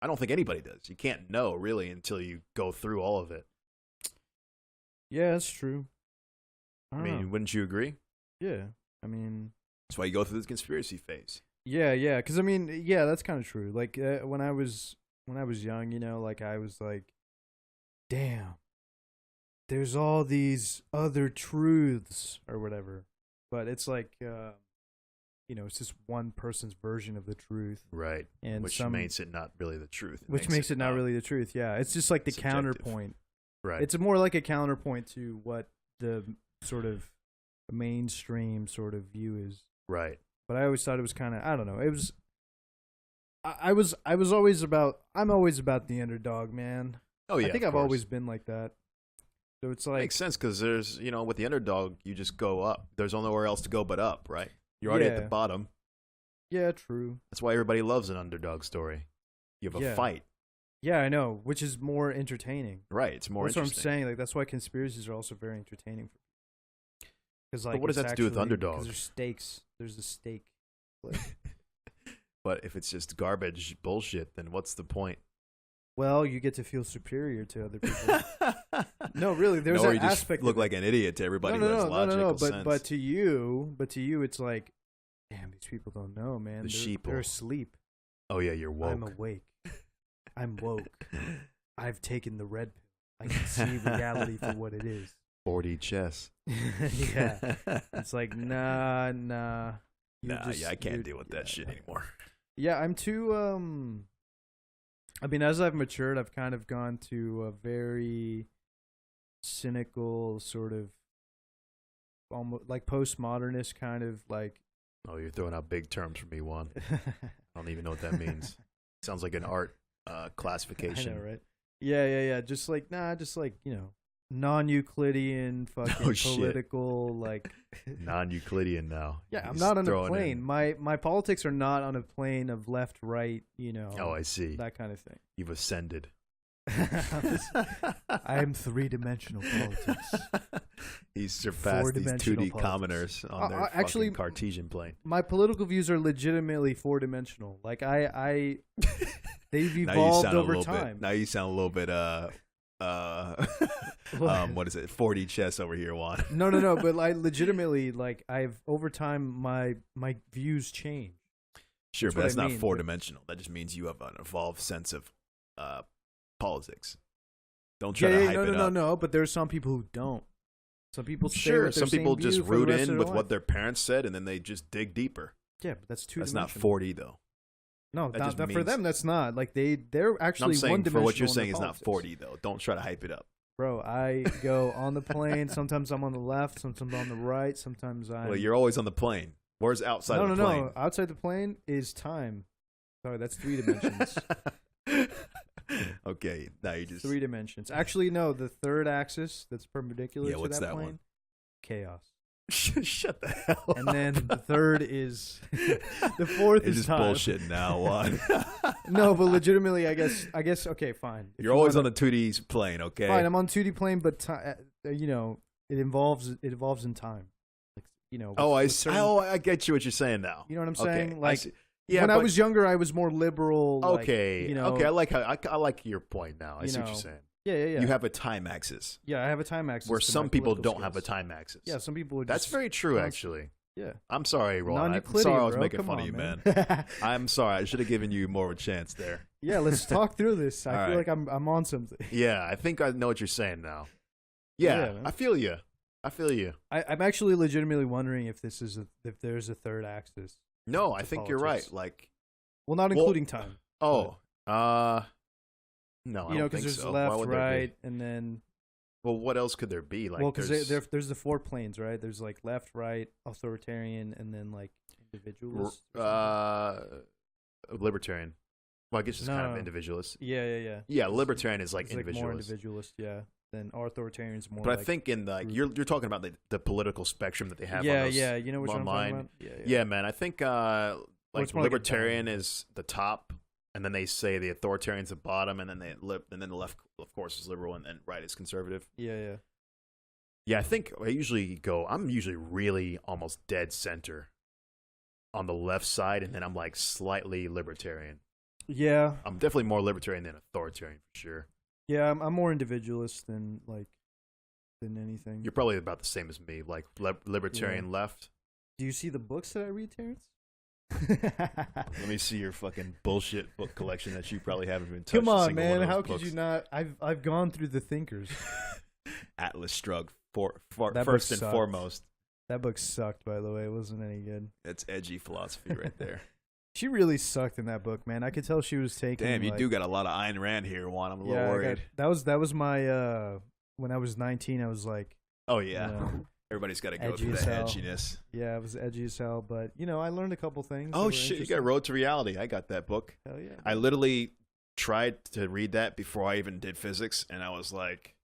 I don't think anybody does. You can't know, really, until you go through all of it. Yeah, that's true. I mean, wouldn't you agree? Yeah. I mean... That's why you go through the conspiracy phase. Yeah. Because, I mean, yeah, that's kind of true. Like, when I was young, like, I was like, damn, there's all these other truths or whatever. But it's like... it's just one person's version of the truth. Right. And which makes it not really the truth. Which makes it not really the truth, yeah. It's just like the subjective. counterpoint. Right. It's more like a counterpoint to what the sort of mainstream sort of view is. Right. But I always thought it was kind of, I don't know. It was, I'm always about the underdog, man. Oh, yeah. I think I've always been like that. So it's like. Makes sense because there's, with the underdog, you just go up. There's nowhere else to go but up, right? You're already at the bottom. Yeah, true. That's why everybody loves an underdog story. You have a fight. Yeah, I know, which is more entertaining. Right, it's more interesting. That's what I'm saying. Like that's why conspiracies are also very entertaining. Because like, but what does that to do with underdog? Because there's stakes. There's a stake. But if it's just garbage bullshit, then what's the point? Well, you get to feel superior to other people. No, really, there's that aspect. Just look like an idiot to everybody who has logical sense. But to you, it's like, damn, these people don't know, man. They're asleep. Oh yeah, you're woke. I'm awake. I'm woke. I've taken the red pill. I can see reality for what it is. 4D chess. Yeah, it's like nah. I can't deal with that shit anymore. Yeah, I'm too. I mean, as I've matured, I've kind of gone to a very cynical sort of, almost like postmodernist kind of like. Oh, you're throwing out big terms for me, Juan. I don't even know what that means. Sounds like an art classification. I know, right? Yeah. Just like non-Euclidean fucking political like. Non-Euclidean now. Yeah, I'm not on a plane. My politics are not on a plane of left, right. Oh, I see. That kind of thing. You've ascended. I am three-dimensional politics. He's surpassed these 2D commoners on their fucking Cartesian plane. My political views are legitimately four-dimensional. Like they've evolved over time. Now you sound a little bit what is it? 4D chess over here, Juan. No. But like legitimately, like I've over time my views change. Sure, but that's not four-dimensional. That just means you have an evolved sense of politics. Don't try to hype it up. No. But there's some people who don't. Some people stay with their some people just root in with what their parents said, and then they just dig deeper. Yeah, but that's two. That's not 4D though. No, for them that's not. Like they're actually one-dimensional. For what you're saying is not 4D though. Don't try to hype it up. Bro, I go on the plane. Sometimes I'm on the left. Sometimes on the right. Sometimes I'm. Well, you're always on the plane. Where's outside of the plane? No. Outside the plane is time. Sorry, that's 3 dimensions. Okay, now you just 3 dimensions. Actually, no. The third axis that's perpendicular to what's that that plane. one? Chaos. shut the hell. And then the third is the fourth You're is just time. bullshitting now, Juan. No, but legitimately, I guess. Okay, fine. If You're you always wanna- on the 2D plane, okay? Fine, I'm on 2D plane, but you know, it evolves in time. Like, you know. Oh, with certain- I get you what you're saying now. You know what I'm Okay, saying? I Like see. Yeah, when I but- was younger, I was more liberal. like, okay, you know. okay, I like your point now. I You see what know, you're saying. Yeah. You have a time axis I have a time axis. where to some my people political don't have a skills. time axis. Yeah, some people. Are That's just very true, constant- actually. Yeah. I'm sorry, Roland. I'm Non-Euclidean, sorry I was bro. making Come fun on, of you, man. man. I'm sorry. I should have given you more of a chance there. Yeah, let's talk through this. I All feel right. like I'm on something. Yeah, I think I know what you're saying now. Yeah, Yeah, man. I feel you. I'm actually legitimately wondering if if there's a third axis. No, I to think you're politics. right. Like, Well, not Well, including time. no, I You know, don't because think there's so. Why left, would there be? right, and then Well, what else could there be? Like, well, because there's there's the 4 planes, right? There's like left, right, authoritarian, and then like individualist. or something. libertarian. Well, I guess it's kind of No. individualist. Yeah. Yeah, libertarian is like It's like more individualist. individualist, yeah. Then authoritarian's more. But like, I think in the group. you're talking about the political spectrum that they have. yeah, on those yeah. You know which one I'm talking online. about? Yeah, man. I think like it's more like a libertarian down. is the top, and then they say the authoritarian's the bottom, and then and then the left, of course, is liberal, and then right is conservative. Yeah. Yeah, I think I'm usually really almost dead center on the left side, and then I'm like slightly libertarian. Yeah. I'm definitely more libertarian than authoritarian for sure. Yeah, I'm more individualist than anything. You're probably about the same as me, like libertarian left. Do you see the books that I read, Terrence? Let me see your fucking bullshit book collection that you probably haven't even touched. Come a on, single one man. of those How could books. you not? I've gone through the thinkers. Atlas Shrugged, That book first and sucked. foremost. That book sucked, by the way. It wasn't any good. It's edgy philosophy right there. She really sucked in that book, man. I could tell she was taking. Damn, you like, do got a lot of Ayn Rand here, Juan. I'm a little I worried. that was my when I was 19. I was like, Oh yeah, you know, everybody's got to go edgy through as that hell. edginess. yeah, I was edgy as hell. But you know, I learned a couple things. that Oh were shit, you got interesting. Road to Reality. I got that book. Hell yeah. I literally tried to read that before I even did physics, and I was like,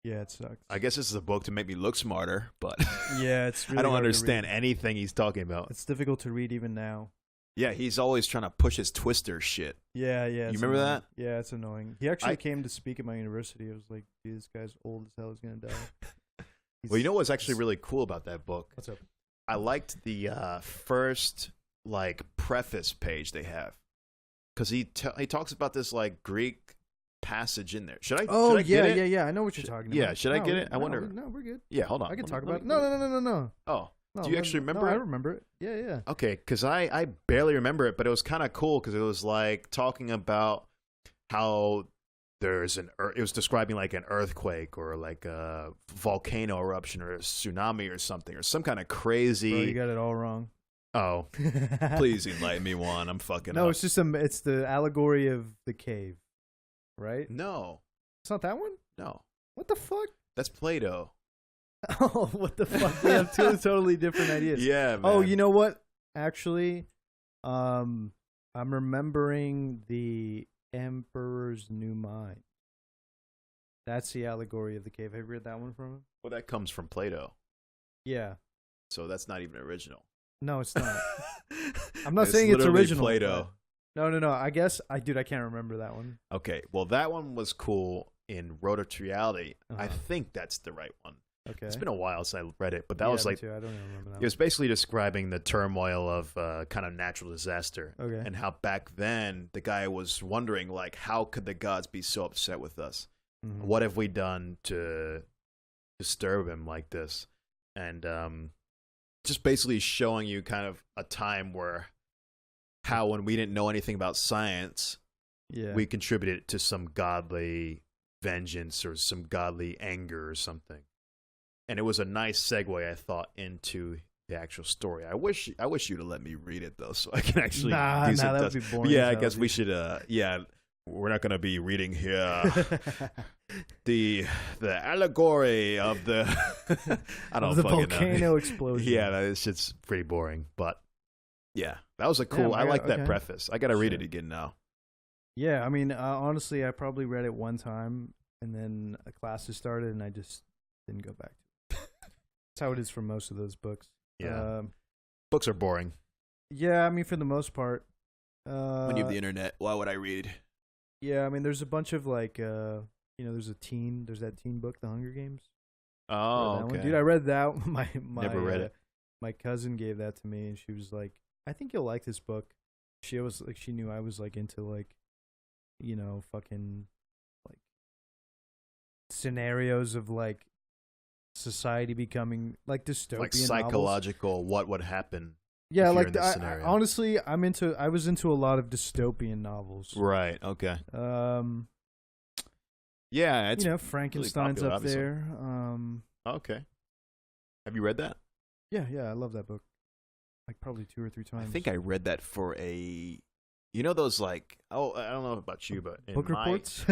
Yeah, it sucks. I guess this is a book to make me look smarter, but Yeah, it's really I don't hard to understand read. anything he's talking about. It's difficult to read even now. Yeah, he's always trying to push his Twister shit. Yeah. You It's remember annoying. that? Yeah, it's annoying. He actually I- came to speak at my university. I was like, dude, this guy's old as hell. He's gonna die. Well, you know what's actually really cool about that book? What's up? I liked the first like preface page they have, because he talks about this like Greek passage in there. Should I? Oh should I yeah, get it? yeah. I know what you're talking yeah, about. should I No, get we- it? I no, wonder- No, we're good. Yeah, hold on. I can Let talk me- about it. let me- No. Oh, No, do you no, actually remember No, I it? remember it. Yeah. okay. Because I barely remember it, but it was kind of cool because it was like talking about how it was describing like an earthquake or like a volcano eruption or a tsunami or something or some kind of crazy. Bro, you got it all wrong. Oh, please enlighten me, Juan. I'm fucking No, up. it's just it's the allegory of the cave, right? No, It's not that one. no. What the fuck? That's Plato. Oh, what the fuck? We have two totally different ideas. Yeah, man. Oh, you know what? Actually, I'm remembering the Emperor's New Mind. That's the allegory of the cave. Have you read that one from him? Well, that comes from Plato, Yeah. so that's not even original. No, it's not. I'm not saying it's literally original. Plato. but- No. I guess I can't remember that one. Okay, well, that one was cool in Road to Reality. I Uh-huh. think that's the right one. Okay. It's been a while since I read it, but that Yeah, was me like too. I don't even remember that. it was basically describing the turmoil of kind of natural disaster. one. Okay. And how back then the guy was wondering, like, how could the gods be so upset with us? Mhm. What have we done to disturb him like this? And just basically showing you kind of a time where how when we didn't know anything about science, Yeah. we contributed to some godly vengeance or some godly anger or something. And it was a nice segue, I thought, into the actual story. I wish you'd have let me read it though, so I can actually do some that would tests. be But boring. yeah, as I hell, guess we dude. should. Yeah, we're not gonna be reading here the allegory of the I don't Of the fucking volcano know. explosion. Yeah, that shit's pretty boring. But yeah, that was a cool. Damn, I like that okay. preface. I gotta read it Shit. again now. Yeah, I mean, honestly, I probably read it one time, and then a classes started, and I just didn't go back. That's how it is for most of those books. Yeah. Books are boring. Yeah, I mean, for the most part. When you have the internet, why would I read? Yeah, I mean, there's a bunch of like, there's that teen book, The Hunger Games. Oh, that okay. one. Dude, I read that. My Never read it. My cousin gave that to me, and she was like, "I think you'll like this book." She was like, she knew I was like into like, fucking like scenarios of like society becoming like dystopian, Like novels. psychological, what would happen? Yeah, if you're like in this scenario. honestly, I was into a lot of dystopian novels. Right. Okay. Yeah, it's Frankenstein's popular, up obviously. there. Okay. Have you read that? Yeah, I love that book. Like probably 2 or 3 times. I think I read that for a. Those like I don't know about you, but in book reports.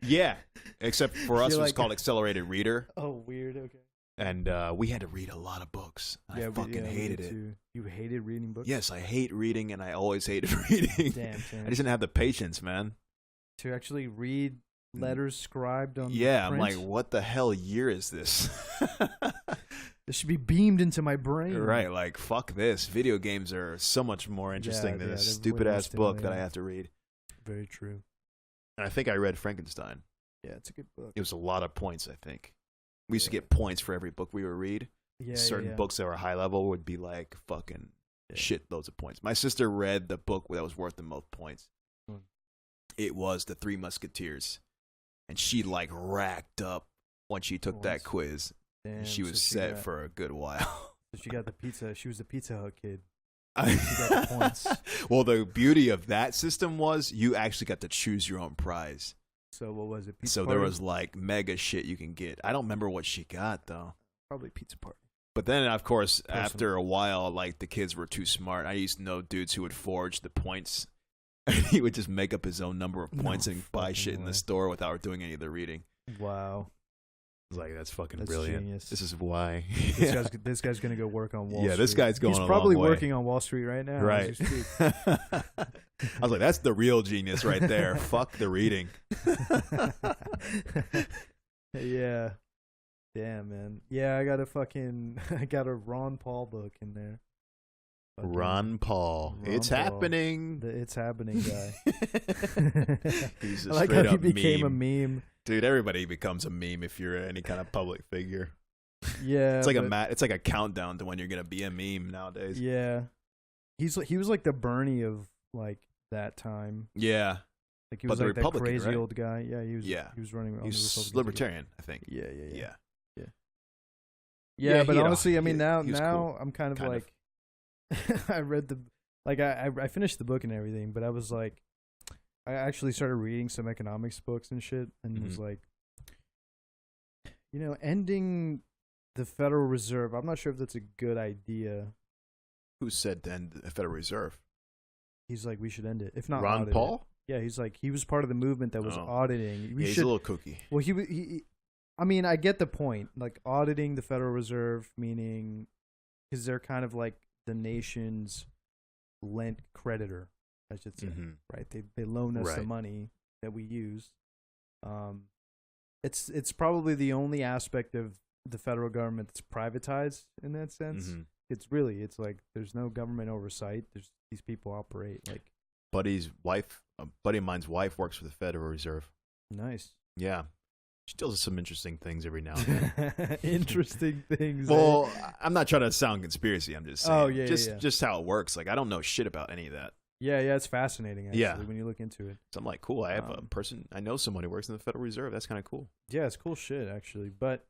Yeah, except for us, You're it was like- called Accelerated Reader, Oh, weird. Okay. and we had to read a lot of books. I fucking we hated did it. too. You hated reading books? Yes, I hate reading, and I always hated reading. Damn, I just Terrence. didn't have the patience, man. To actually read letters scribed on Yeah, I'm print? like, what the hell year is this? This should be beamed into my brain. Right, like fuck this. Video games are so much more interesting than yeah, this they're way stupid more ass book that I stimulating. have to read. Very true. And I think I read Frankenstein. Yeah, it's a good book. It was a lot of points, I think. We used to Yeah. get points for every book we would read. Yeah, Certain books that were high level would be like fucking Yeah. shit loads of points. My sister read the book that was worth the most points. Hmm. It was The Three Musketeers. And she like racked up when she took that Points. quiz. Damn, She was so set got- for a good while. So she got the pizza. She was the Pizza Hut kid. got the points. Well, the beauty of that system was you actually got to choose your own prize. So what was it? Pizza So party? there was like mega shit you can get. I don't remember what she got though. probably Pizza Party. But then, of course, Personal. after a while, like the kids were too smart. I used to know dudes who would forge the points. He would just make up his own number of No points and buy fucking shit in way. the store without doing any of the reading. Wow. I was like, that's fucking That's brilliant. genius. This is why. This guy's gonna go work on Wall Street. Yeah, this guy's going He's a probably long way. working on Wall Street right now. as Right. we speak. I was like, that's the real genius right there. Fuck the reading. Yeah. Damn, man. Yeah, I got a Ron Paul book in there. Fucking Ron Paul. Ron It's Paul. happening. The It's Happening guy. He's a I like straight how he up became meme. a meme. Dude, everybody becomes a meme if you're any kind of public figure. Yeah. It's like but- it's like a countdown to when you're gonna be a meme nowadays. Yeah. He was like the Bernie of like that time. Yeah. Like he But was the like that Republican, crazy right? old guy. Yeah, he was. Yeah. He was running. on the He's Republican ticket. libertarian, I think. Yeah. Yeah. Yeah, Yeah, but he had a- honestly, I mean, he was now cool. I'm kind of Kind of. like, I read the, like I finished the book and everything, but I was like, I actually started reading some economics books and shit, and was Mhm. like, ending the Federal Reserve. I'm not sure if that's a good idea. Who said to end the Federal Reserve? He's like, we should end it. If not, Ron audit it. Paul? Yeah, he's like, he was part of the movement that was Oh. auditing. We Yeah, he's should. a little kooky. Well, he. I mean, I get the point. Like auditing the Federal Reserve, meaning because they're kind of like the nation's lent creditor, I should say. Mhm. Right? They loan us the Right. money that we use. It's probably the only aspect of the federal government that's privatized in that sense. Mhm. It's like there's no government oversight. There's these people operate like Buddy's wife, a buddy of mine's wife works for the Federal Reserve. nice. Yeah. She deals with some interesting things every now and then. Interesting things. Well, I'm not trying to sound conspiracy. I'm just saying. Oh, yeah, just, yeah. just how it works. Like, I don't know shit about any of that. Yeah, it's fascinating actually Yeah. when you look into it. So I'm like, cool. I have a Um, person. I know someone who works in the Federal Reserve. That's kind of cool. Yeah, it's cool shit actually, but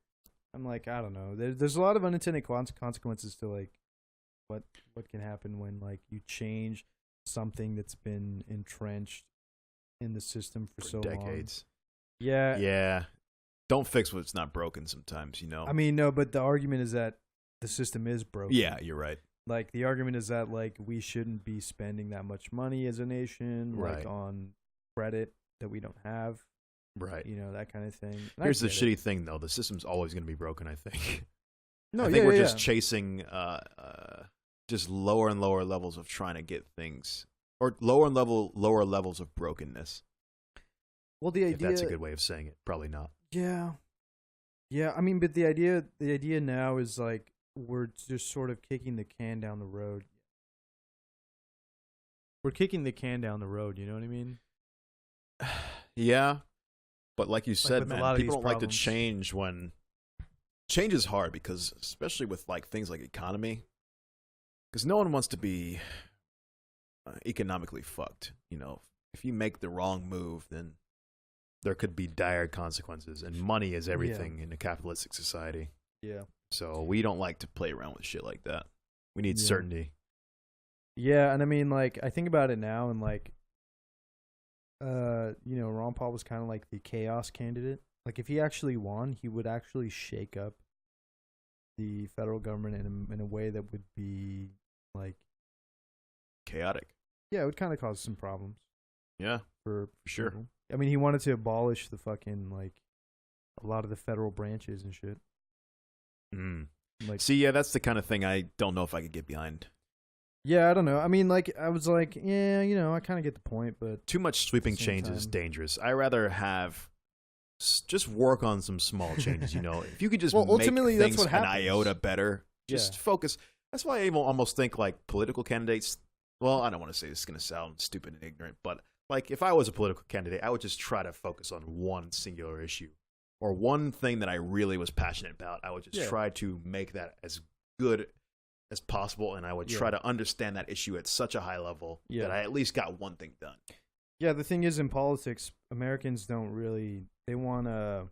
I'm like, I don't know. There's a lot of unintended consequences to like what can happen when like you change something that's been entrenched in the system for so decades. long. Yeah. Yeah. Don't fix what's not broken sometimes, I mean, no, but the argument is that the system is broken. Yeah, you're right. Like the argument is that like we shouldn't be spending that much money as a nation, Right. like on credit that we don't have, Right. that kind of thing. And I Here's the get it. shitty thing, though. The system's always going to be broken, I think. No, I think we're just yeah. chasing just lower and lower levels of trying to get things, or lower levels of brokenness. Well, the If idea that's a good way of saying it, probably not. Yeah. Yeah, I mean, but the idea now is like we're just sort of kicking the can down the road. We're kicking the can down the road, you know what I mean? Yeah, but like you said, with a man, lot of people these don't like to problems. change when change is hard because, especially with like things like economy, because no one wants to be economically fucked. You know, if you make the wrong move, then there could be dire consequences, and money is everything in a capitalistic society. Yeah. So we don't like to play around with shit like that. We need Yeah. certainty. Yeah, and I mean, like, I think about it now, and like, Ron Paul was kind of like the chaos candidate. Like, if he actually won, he would actually shake up the federal government in a way that would be like Chaotic. Yeah, it would kind of cause some problems. Yeah, for sure. people. I mean, he wanted to abolish the fucking like a lot of the federal branches and shit. Mm. Like, See, yeah, that's the kind of thing I don't know if I could get behind. yeah, I don't know. I mean, like, I was like, yeah, I kind of get the point, but Too much sweeping Same change is time. dangerous. I rather have just work on some small changes. If you could just Well, make ultimately, that's things what an happens. iota better, just Yeah. focus. That's why I almost think like political candidates. Well, I don't want to say this is going to sound stupid and ignorant, but like if I was a political candidate, I would just try to focus on one singular issue or one thing that I really was passionate about. I would just Yeah. try to make that as good as possible, and I would try to understand that issue at such a high level Yeah. that I at least got one thing done. yeah, the thing is, in politics, Americans don't really. They want a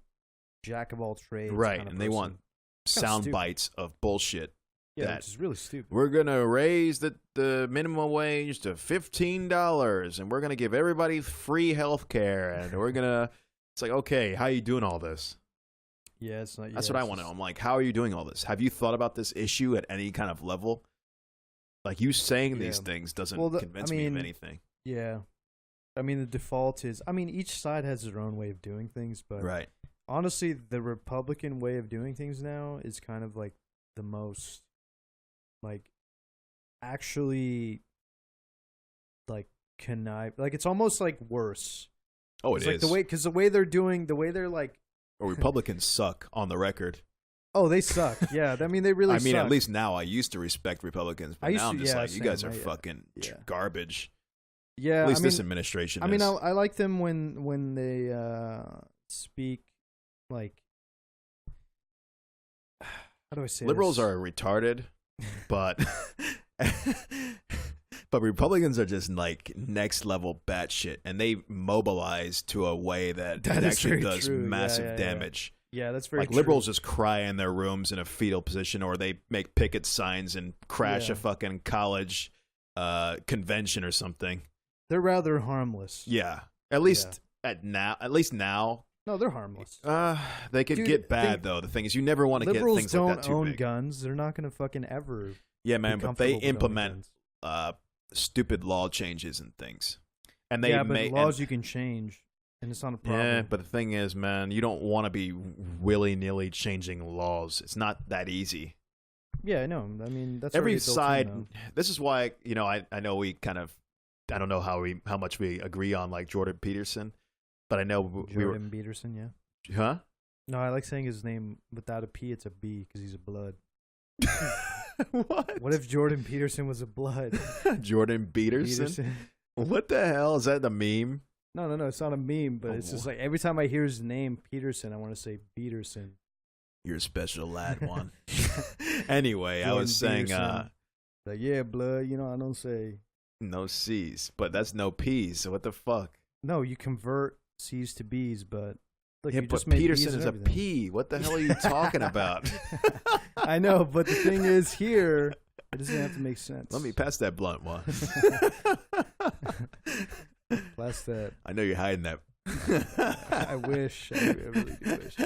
jack of all trades, Right, kind of and they want person. Kinda sound stupid. bites of bullshit. Yeah, that- which is really stupid. We're gonna raise the minimum wage to $15, and we're gonna give everybody free health care, and we're gonna. It's like, okay, how are you doing all this? Yeah, it's not. That's yeah, what I it's want to know. just- I'm like, how are you doing all this? Have you thought about this issue at any kind of level? Like you saying these Yeah. things doesn't Well, convince me of anything. Yeah, I mean, the default is. I mean, each side has their own way of doing things, but Right. honestly, the Republican way of doing things now is kind of like the most, like, actually, like connive. Like, it's almost like worse. Oh, It's it like is. because the way they're doing, the way they're like, Or Republicans suck on the record. oh, they suck. Yeah, I mean, they really. I mean, suck. at least now I used to respect Republicans, but I used now to- I'm just yeah, like, you guys same. are fucking yeah. garbage. Yeah, At least I mean, this administration. I mean, is. I like them when they speak like. How do I say Liberals this? are retarded, but but Republicans are just like next level batshit, and they mobilize to a way that That is actually very does true. Yeah, massive yeah, yeah. damage. Yeah, that's very Like true. liberals just cry in their rooms in a fetal position, or they make picket signs and crash Yeah. a fucking college convention or something. They're rather harmless. Yeah, at least now. No, they're harmless. They could Dude, get bad though. The thing is, you never want to get Liberals things like don't that too own big. guns. They're not gonna fucking ever. Yeah, be man, but they comfortable with owning implement guns. stupid law changes and things, and they yeah, but may laws and- you can change, and it's not a problem. Yeah, but the thing is, man, you don't want to be willy-nilly changing laws. It's not that easy. Yeah, I know. I mean, that's Every already built in, side. though. This is why I know we kind of. I don't know how much we agree on like Jordan Peterson, but I know we were. Jordan Peterson, yeah. Huh? No, I like saying his name without a P. It's a B because he's a blood. What? What if Jordan Peterson was a blood? Jordan Peterson? What the hell is that? The meme? No, it's not a meme, but it's just like every time I hear his name, Peterson, I want to say Peterson. You're a special lad, one. Anyway, I Jordan was saying Peterson. Like, yeah, blood. I don't say. no C's, but that's no P's. So what the fuck? No, you convert C's to B's, but look, Yeah, you but just made Peterson B's is and a everything. P. What the hell are you talking about? I know, but the thing is, here it doesn't have to make sense. Let me pass that blunt one. Blast that. I know you're hiding that. I wish. I really do wish.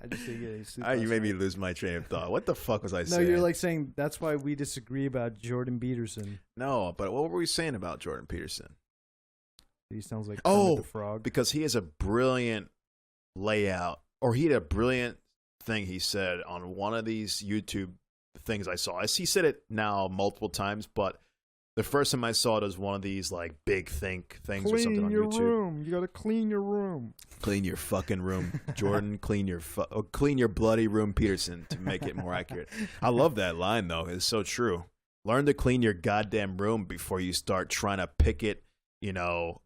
I just didn't get any sleep. You last made me night. lose my train of thought. What the fuck was I No, saying? you're like saying that's why we disagree about Jordan Peterson. No, but what were we saying about Jordan Peterson? He sounds like Oh, Kermit the Frog. Because he has a brilliant layout, or he had a brilliant thing he said on one of these YouTube things I saw. He said it now multiple times, but The first time I saw it was one of these like big think things or something on YouTube. room. You gotta clean your room. Clean your fucking room, Jordan. Clean your bloody room, Peterson, to make it more accurate. I love that line though. It's so true. Learn to clean your goddamn room before you start trying to picket,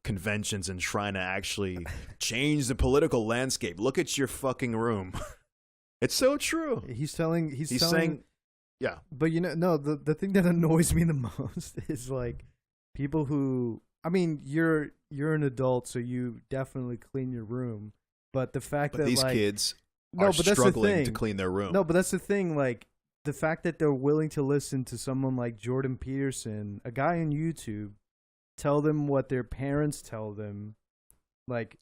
conventions and trying to actually change the political landscape. Look at your fucking room. It's so true. He's saying, yeah. But the thing that annoys me the most is like people who, I mean, you're an adult, so you definitely clean your room. But the fact that these like, kids are struggling to clean their room. No, but that's the thing. Like the fact that they're willing to listen to someone like Jordan Peterson, a guy on YouTube, tell them what their parents tell them, like.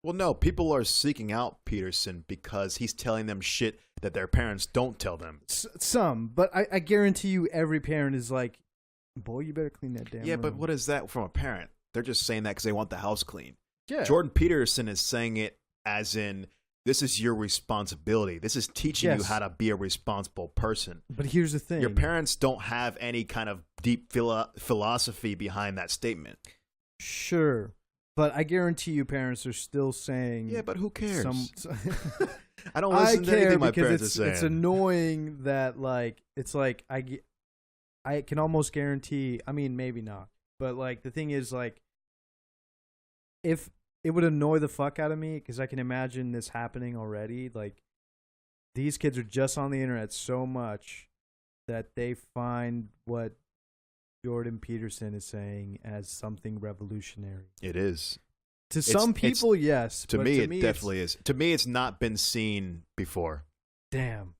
Well, no, people are seeking out Peterson because he's telling them shit that their parents don't tell them. Some, but I guarantee you every parent is like, boy, you better clean that damn room. But what is that from a parent? They're just saying that because they want the house clean. Yeah. Jordan Peterson is saying it as in, this is your responsibility. This is teaching you how to be a responsible person. But here's the thing. Your parents don't have any kind of deep philosophy behind that statement. Sure. But I guarantee you parents are still saying... Yeah, but who cares? I don't listen to anything my parents are saying. It's annoying that, like, it's like, I can almost guarantee, I mean, maybe not. But, like, the thing is, like, if it would annoy the fuck out of me, because I can imagine this happening already, like, these kids are just on the internet so much that they find what Jordan Peterson is saying as something revolutionary. It is. To some people, yes. To me, it definitely is. To me, it's not been seen before. Damn.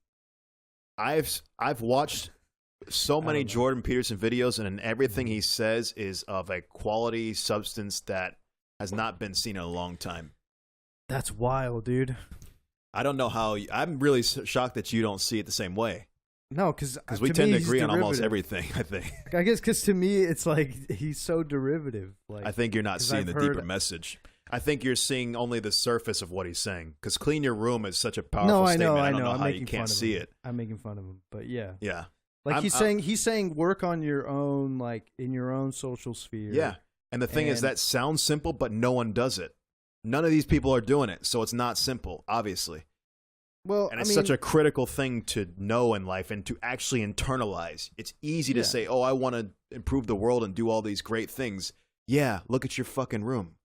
I've watched so many Jordan Peterson videos, and everything he says is of a quality substance that has not been seen in a long time. That's wild, dude. I don't know how. I'm really shocked that you don't see it the same way. No, because we tend to agree on almost everything, I think. I guess because to me, it's like he's so derivative. Like, I think you're not seeing the deeper message. I think you're seeing only the surface of what he's saying. Because clean your room is such a powerful statement. I don't know how you can't see it. I'm making fun of him, but yeah. Yeah. Like he's saying work on your own, like in your own social sphere. Yeah. And the thing is, that sounds simple, but no one does it. None of these people are doing it. So it's not simple, obviously. Well, and it's such a critical thing to know in life and to actually internalize. It's easy to say, oh, I want to improve the world and do all these great things. Yeah, look at your fucking room.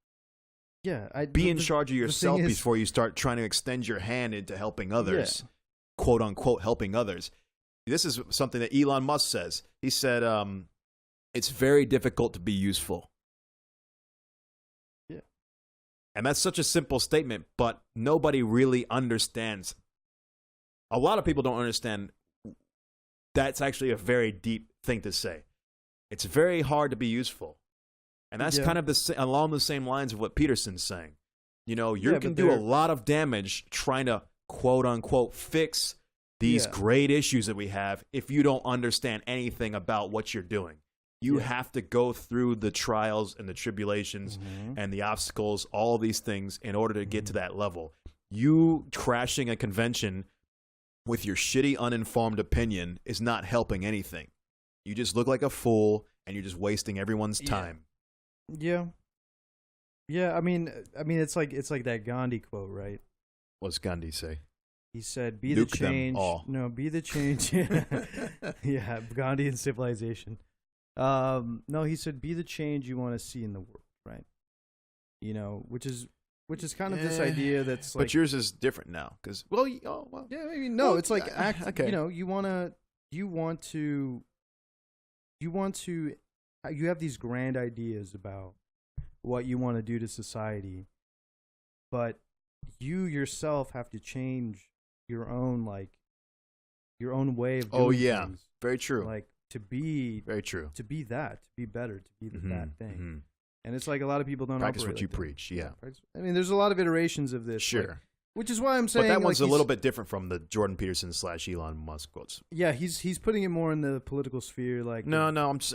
Yeah. Be in charge of yourself before you start trying to extend your hand into helping others, quote unquote, helping others. This is something that Elon Musk says. He said, it's very difficult to be useful. Yeah. And that's such a simple statement, but nobody really understands. A lot of people don't understand that's actually a very deep thing to say. It's very hard to be useful. And that's kind of along the same lines of what Peterson's saying. You know, you can do a lot of damage trying to, quote unquote, fix these great issues that we have if you don't understand anything about what you're doing. You have to go through the trials and the tribulations and the obstacles, all these things, in order to get to that level. You crashing a convention with your shitty, uninformed opinion is not helping anything. You just look like a fool, and you're just wasting everyone's time. Yeah. Yeah, I mean, it's like that Gandhi quote, right? What's Gandhi say? He said, "Be the change." No, be the change. Yeah, Gandhi and civilization. No, he said, "Be the change you want to see in the world." Right? You know, which is kind of this idea that's like. But yours is different now, because yeah, maybe no. It's like okay. You know, you have these grand ideas about what you want to do to society, but you yourself have to change your own way of doing things. Very true. Like to be very true. To be that, to be better, to be that thing. Mm-hmm. And it's like a lot of people don't practice operate what you like preach. Yeah. I mean, there's a lot of iterations of this. Sure. Like, which is why I'm saying. But that one's a little bit different from the Jordan Peterson / Elon Musk quotes. Yeah, he's putting it more in the political sphere. Like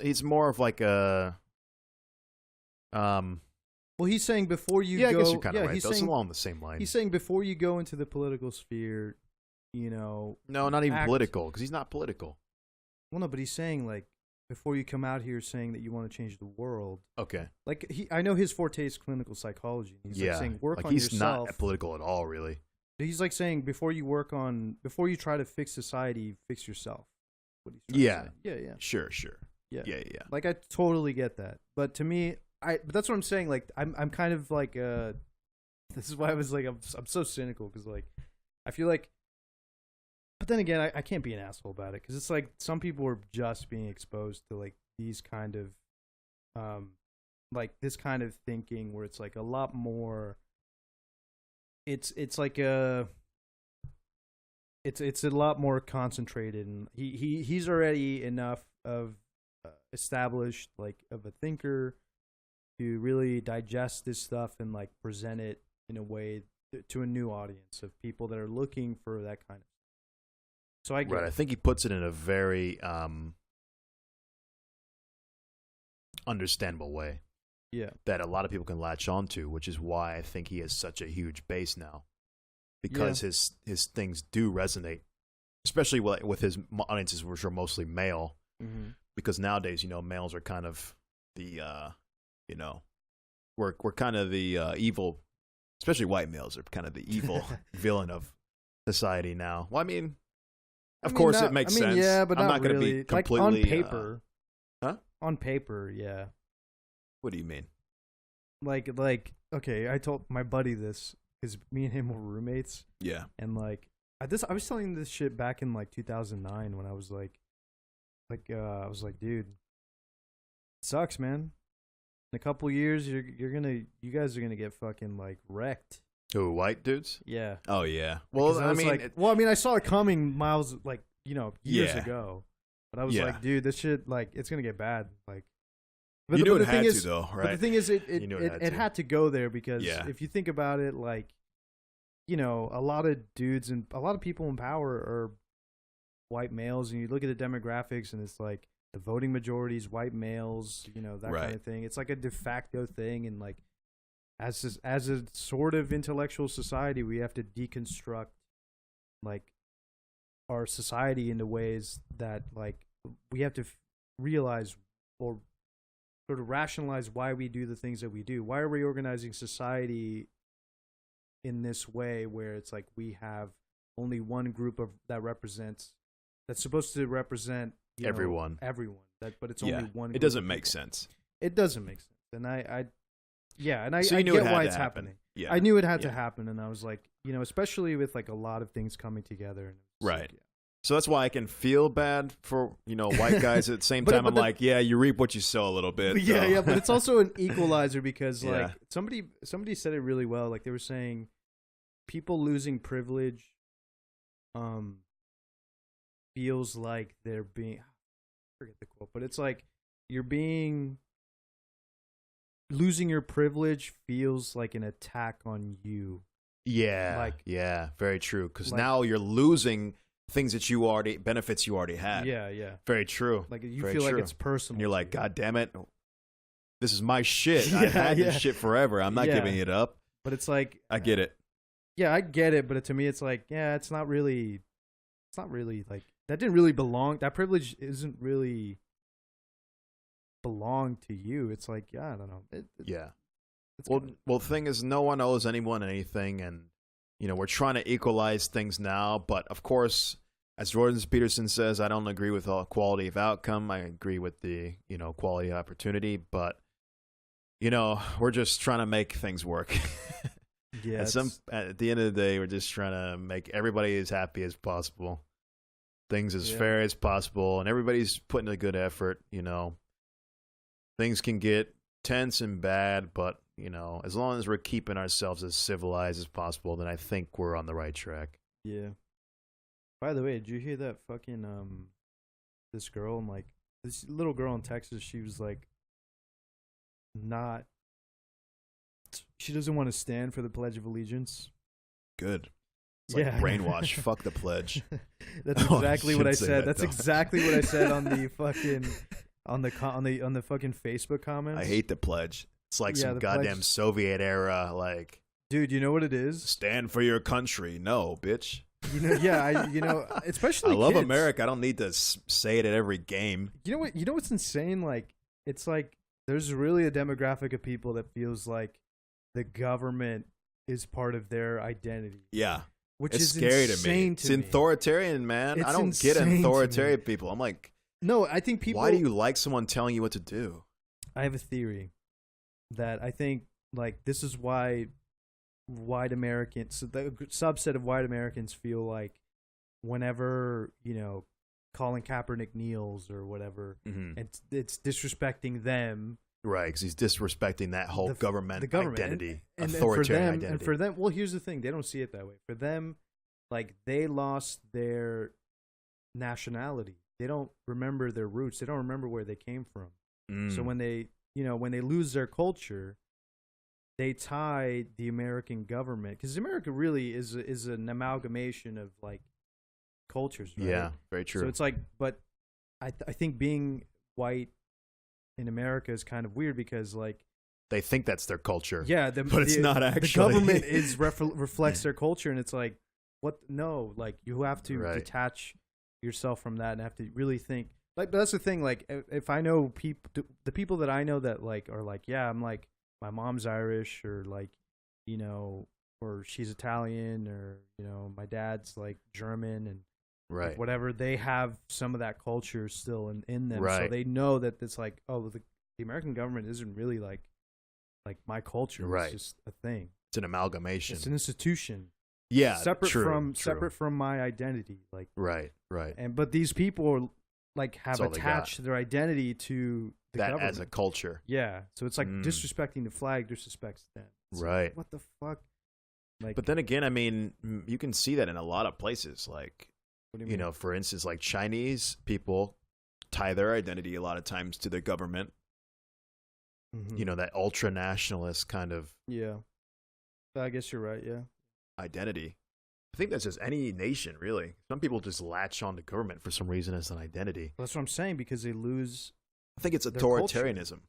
he's more of like a. Well, he's saying before you go. I guess you're kind of right. That's along the same line. He's saying before you go into the political sphere, you know. No, not even political, because he's not political. Well, no, but he's saying like before you come out here saying that you want to change the world. Okay. Like I know his forte is clinical psychology. He's like saying work on he's yourself. Not political at all, really. He's like saying before you try to fix society, fix yourself. What he's trying to say. Yeah. Sure. Yeah. Yeah. Like I totally get that, but to me, but that's what I'm saying. Like I'm kind of like this is why I was like I'm so cynical because like I feel like, but then again I can't be an asshole about it because it's like some people are just being exposed to like these kind of like this kind of thinking where it's like a lot more. It's like it's a lot more concentrated, and he's already enough of established like of a thinker to really digest this stuff and like present it in a way to a new audience of people that are looking for that kind of. So I get right. I think he puts it in a very understandable way. Yeah. That a lot of people can latch onto, which is why I think he has such a huge base now. Because his things do resonate, especially with his audiences, which are mostly male. Mm-hmm. Because nowadays, males are kind of the, we're kind of the evil, especially white males are kind of the evil villain of society now. Well, I mean, of course it makes sense. Yeah, but I'm not going to really. be completely like on paper. Huh? On paper, yeah. What do you mean? Like, okay, I told my buddy this because me and him were roommates. Yeah. And like, I was telling this shit back in like 2009 when I was like, I was like, dude, it sucks, man. In a couple years, you guys are gonna get fucking like wrecked. Oh, white dudes? Yeah. Oh yeah. Well, I mean, I saw it coming miles like years ago, but I was like, dude, this shit like it's gonna get bad. Like, but you knew it had to though, right? But the thing is, it had to go there because if you think about it, like, a lot of dudes and a lot of people in power are white males, and you look at the demographics, and it's like the voting majority is white males, that kind of thing. It's like a de facto thing, and like as a sort of intellectual society, we have to deconstruct like our society into ways that like we have to realize or sort of rationalize why we do the things that we do. Why are we organizing society in this way where it's like we have only one group that's supposed to represent everyone. But it's only one. It doesn't make sense. It doesn't make sense, and I so I get why it's happening. Yeah. I knew it had to happen, and I was like, especially with like a lot of things coming together. And right. Like, So that's why I can feel bad for white guys. At the same time, I'm like, yeah, you reap what you sow a little bit. Yeah, but it's also an equalizer because like somebody said it really well. Like they were saying, people losing privilege, feels like they're being. I forget the quote, but it's like losing your privilege feels like an attack on you. Yeah, very true. Because now you're losing things that benefits you already had. Yeah. Very true. Like you feel like it's personal. And you're like, God damn it, this is my shit. I've had this shit forever. I'm not giving it up. But it's like I get it. Yeah, I get it. But to me, it's like, it's not really like that didn't really belong. That privilege isn't really belong to you. It's like, I don't know. Well, the thing is, no one owes anyone anything, and we're trying to equalize things now. But of course, as Jordan Peterson says, I don't agree with all quality of outcome. I agree with the quality of opportunity. But we're just trying to make things work. Yeah. At the end of the day, we're just trying to make everybody as happy as possible, things as fair as possible, and everybody's putting a good effort. Things can get tense and bad, but as long as we're keeping ourselves as civilized as possible, then I think we're on the right track. Yeah. By the way, did you hear that fucking this little girl in Texas? She was like, she doesn't want to stand for the Pledge of Allegiance. Good. It's like brainwash. Fuck the pledge. That's exactly what I said. That's exactly what I said on the fucking on the fucking Facebook comments. I hate the pledge. It's like some goddamn pledge. Soviet era, like, dude, you know what it is? Stand for your country. No, bitch. Especially I love kids. America. I don't need to say it at every game. You know what? You know what's insane? Like, it's like there's really a demographic of people that feels like the government is part of their identity. Yeah. Which It's is scary to me. insane It's to me. authoritarian, man. I It's don't get insane to authoritarian me. people. I'm like, No, I think people. why do you like someone telling you what to do? I have a theory that I think like this is why white Americans, so the subset of white Americans feel like whenever Colin Kaepernick kneels or whatever, Mm-hmm. it's disrespecting them. Right, because he's disrespecting that whole The government And identity, for authoritarian them, identity. and for them, well, here's the thing: they don't see it that way. For them, like they lost their nationality. They don't remember their roots. They don't remember where they came from. So when they lose their culture, they tie the American government, because America really is an amalgamation of like cultures. Right? Yeah, very true. So it's like, but I think being white in America is kind of weird because like. They think that's their culture. Yeah, but it's not actually. The government reflects their culture, and it's like, what? No, like you have to detach yourself from that and have to really think. Like that's the thing. Like if I know the people that I know that like are like, yeah, I'm like my mom's Irish or like, or she's Italian or my dad's like German and Right. whatever. They have some of that culture still in them, so Right. they know that it's like, oh, the American government isn't really like my culture. Right. It's just a thing. It's an amalgamation. It's an institution. Yeah, separate true. separate from my identity. Like Right, right. but these people like have That's all they attached their identity to the That government. as a culture. Yeah, so it's like Mm. disrespecting the flag disrespects them. It's like, Right. what the fuck? Like, But then again, I mean, you can see that in a lot of places. Like, what do you mean? for instance, like Chinese people tie their identity a lot of times to their government. Mhm. That ultra nationalist kind of Yeah, I guess you're right. Yeah, identity. I think that's just any nation, really. Some people just latch on to government for some reason as an identity. that's what I'm saying, because they lose. I think it's Their culture. authoritarianism.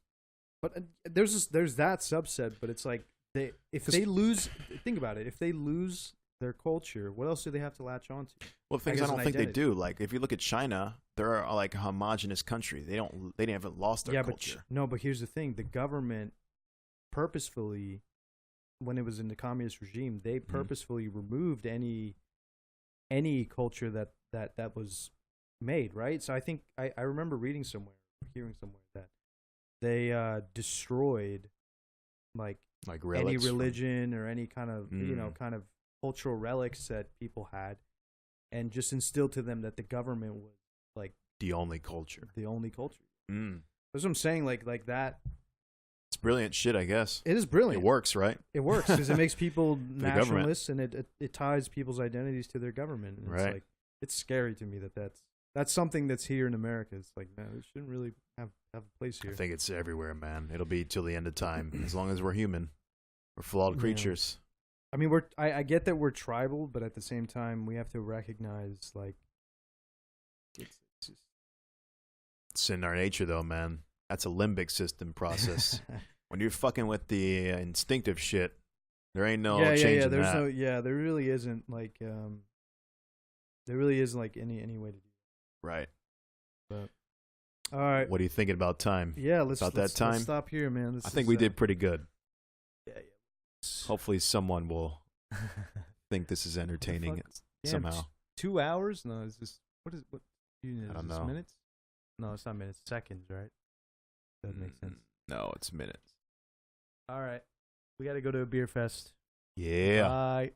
But there's that subset. But it's like if they lose, think about it. If they lose their culture, what else do they have to latch on to? Well, things guess I don't an think they identity. do. Like, if you look at China, they're like a homogenous country. They haven't lost their culture. But here's the thing: the government purposefully, when it was in the communist regime, they purposefully removed any culture that was made, right? So I think I remember reading somewhere, hearing somewhere that they destroyed like Like any relics from- religion or any kind of kind of cultural relics that people had, and just instilled to them that the government was like the only culture. the only culture. Mm. That's what I'm saying. Like that. It's brilliant shit, I guess. It is brilliant. It works, right? It works because it makes people government. nationalists, and it ties people's identities to their government. And Right. It's like it's scary to me that's something that's here in America. It's like, man, it shouldn't really have a place here. I think it's everywhere, man. It'll be till the end of time. As long as we're human, we're flawed Yeah. creatures. I mean, I get that we're tribal, but at the same time, we have to recognize like it's just It's in our nature, though, man. That's a limbic system process. When you're fucking with the instinctive shit, there ain't no changing There's that. there really isn't like there really isn't like any way to do Right. it. All right. What are you thinking about time? Yeah, let's About that let's time? stop here, man. This I think is, we did pretty good. Yeah. Hopefully, someone will think this is entertaining fuck? somehow. 2 hours? No, it's just what? I don't know. Minutes? No, it's not minutes. Seconds, right? That makes sense. No, it's minutes. All right, we got to go to a beer fest. Yeah. Bye.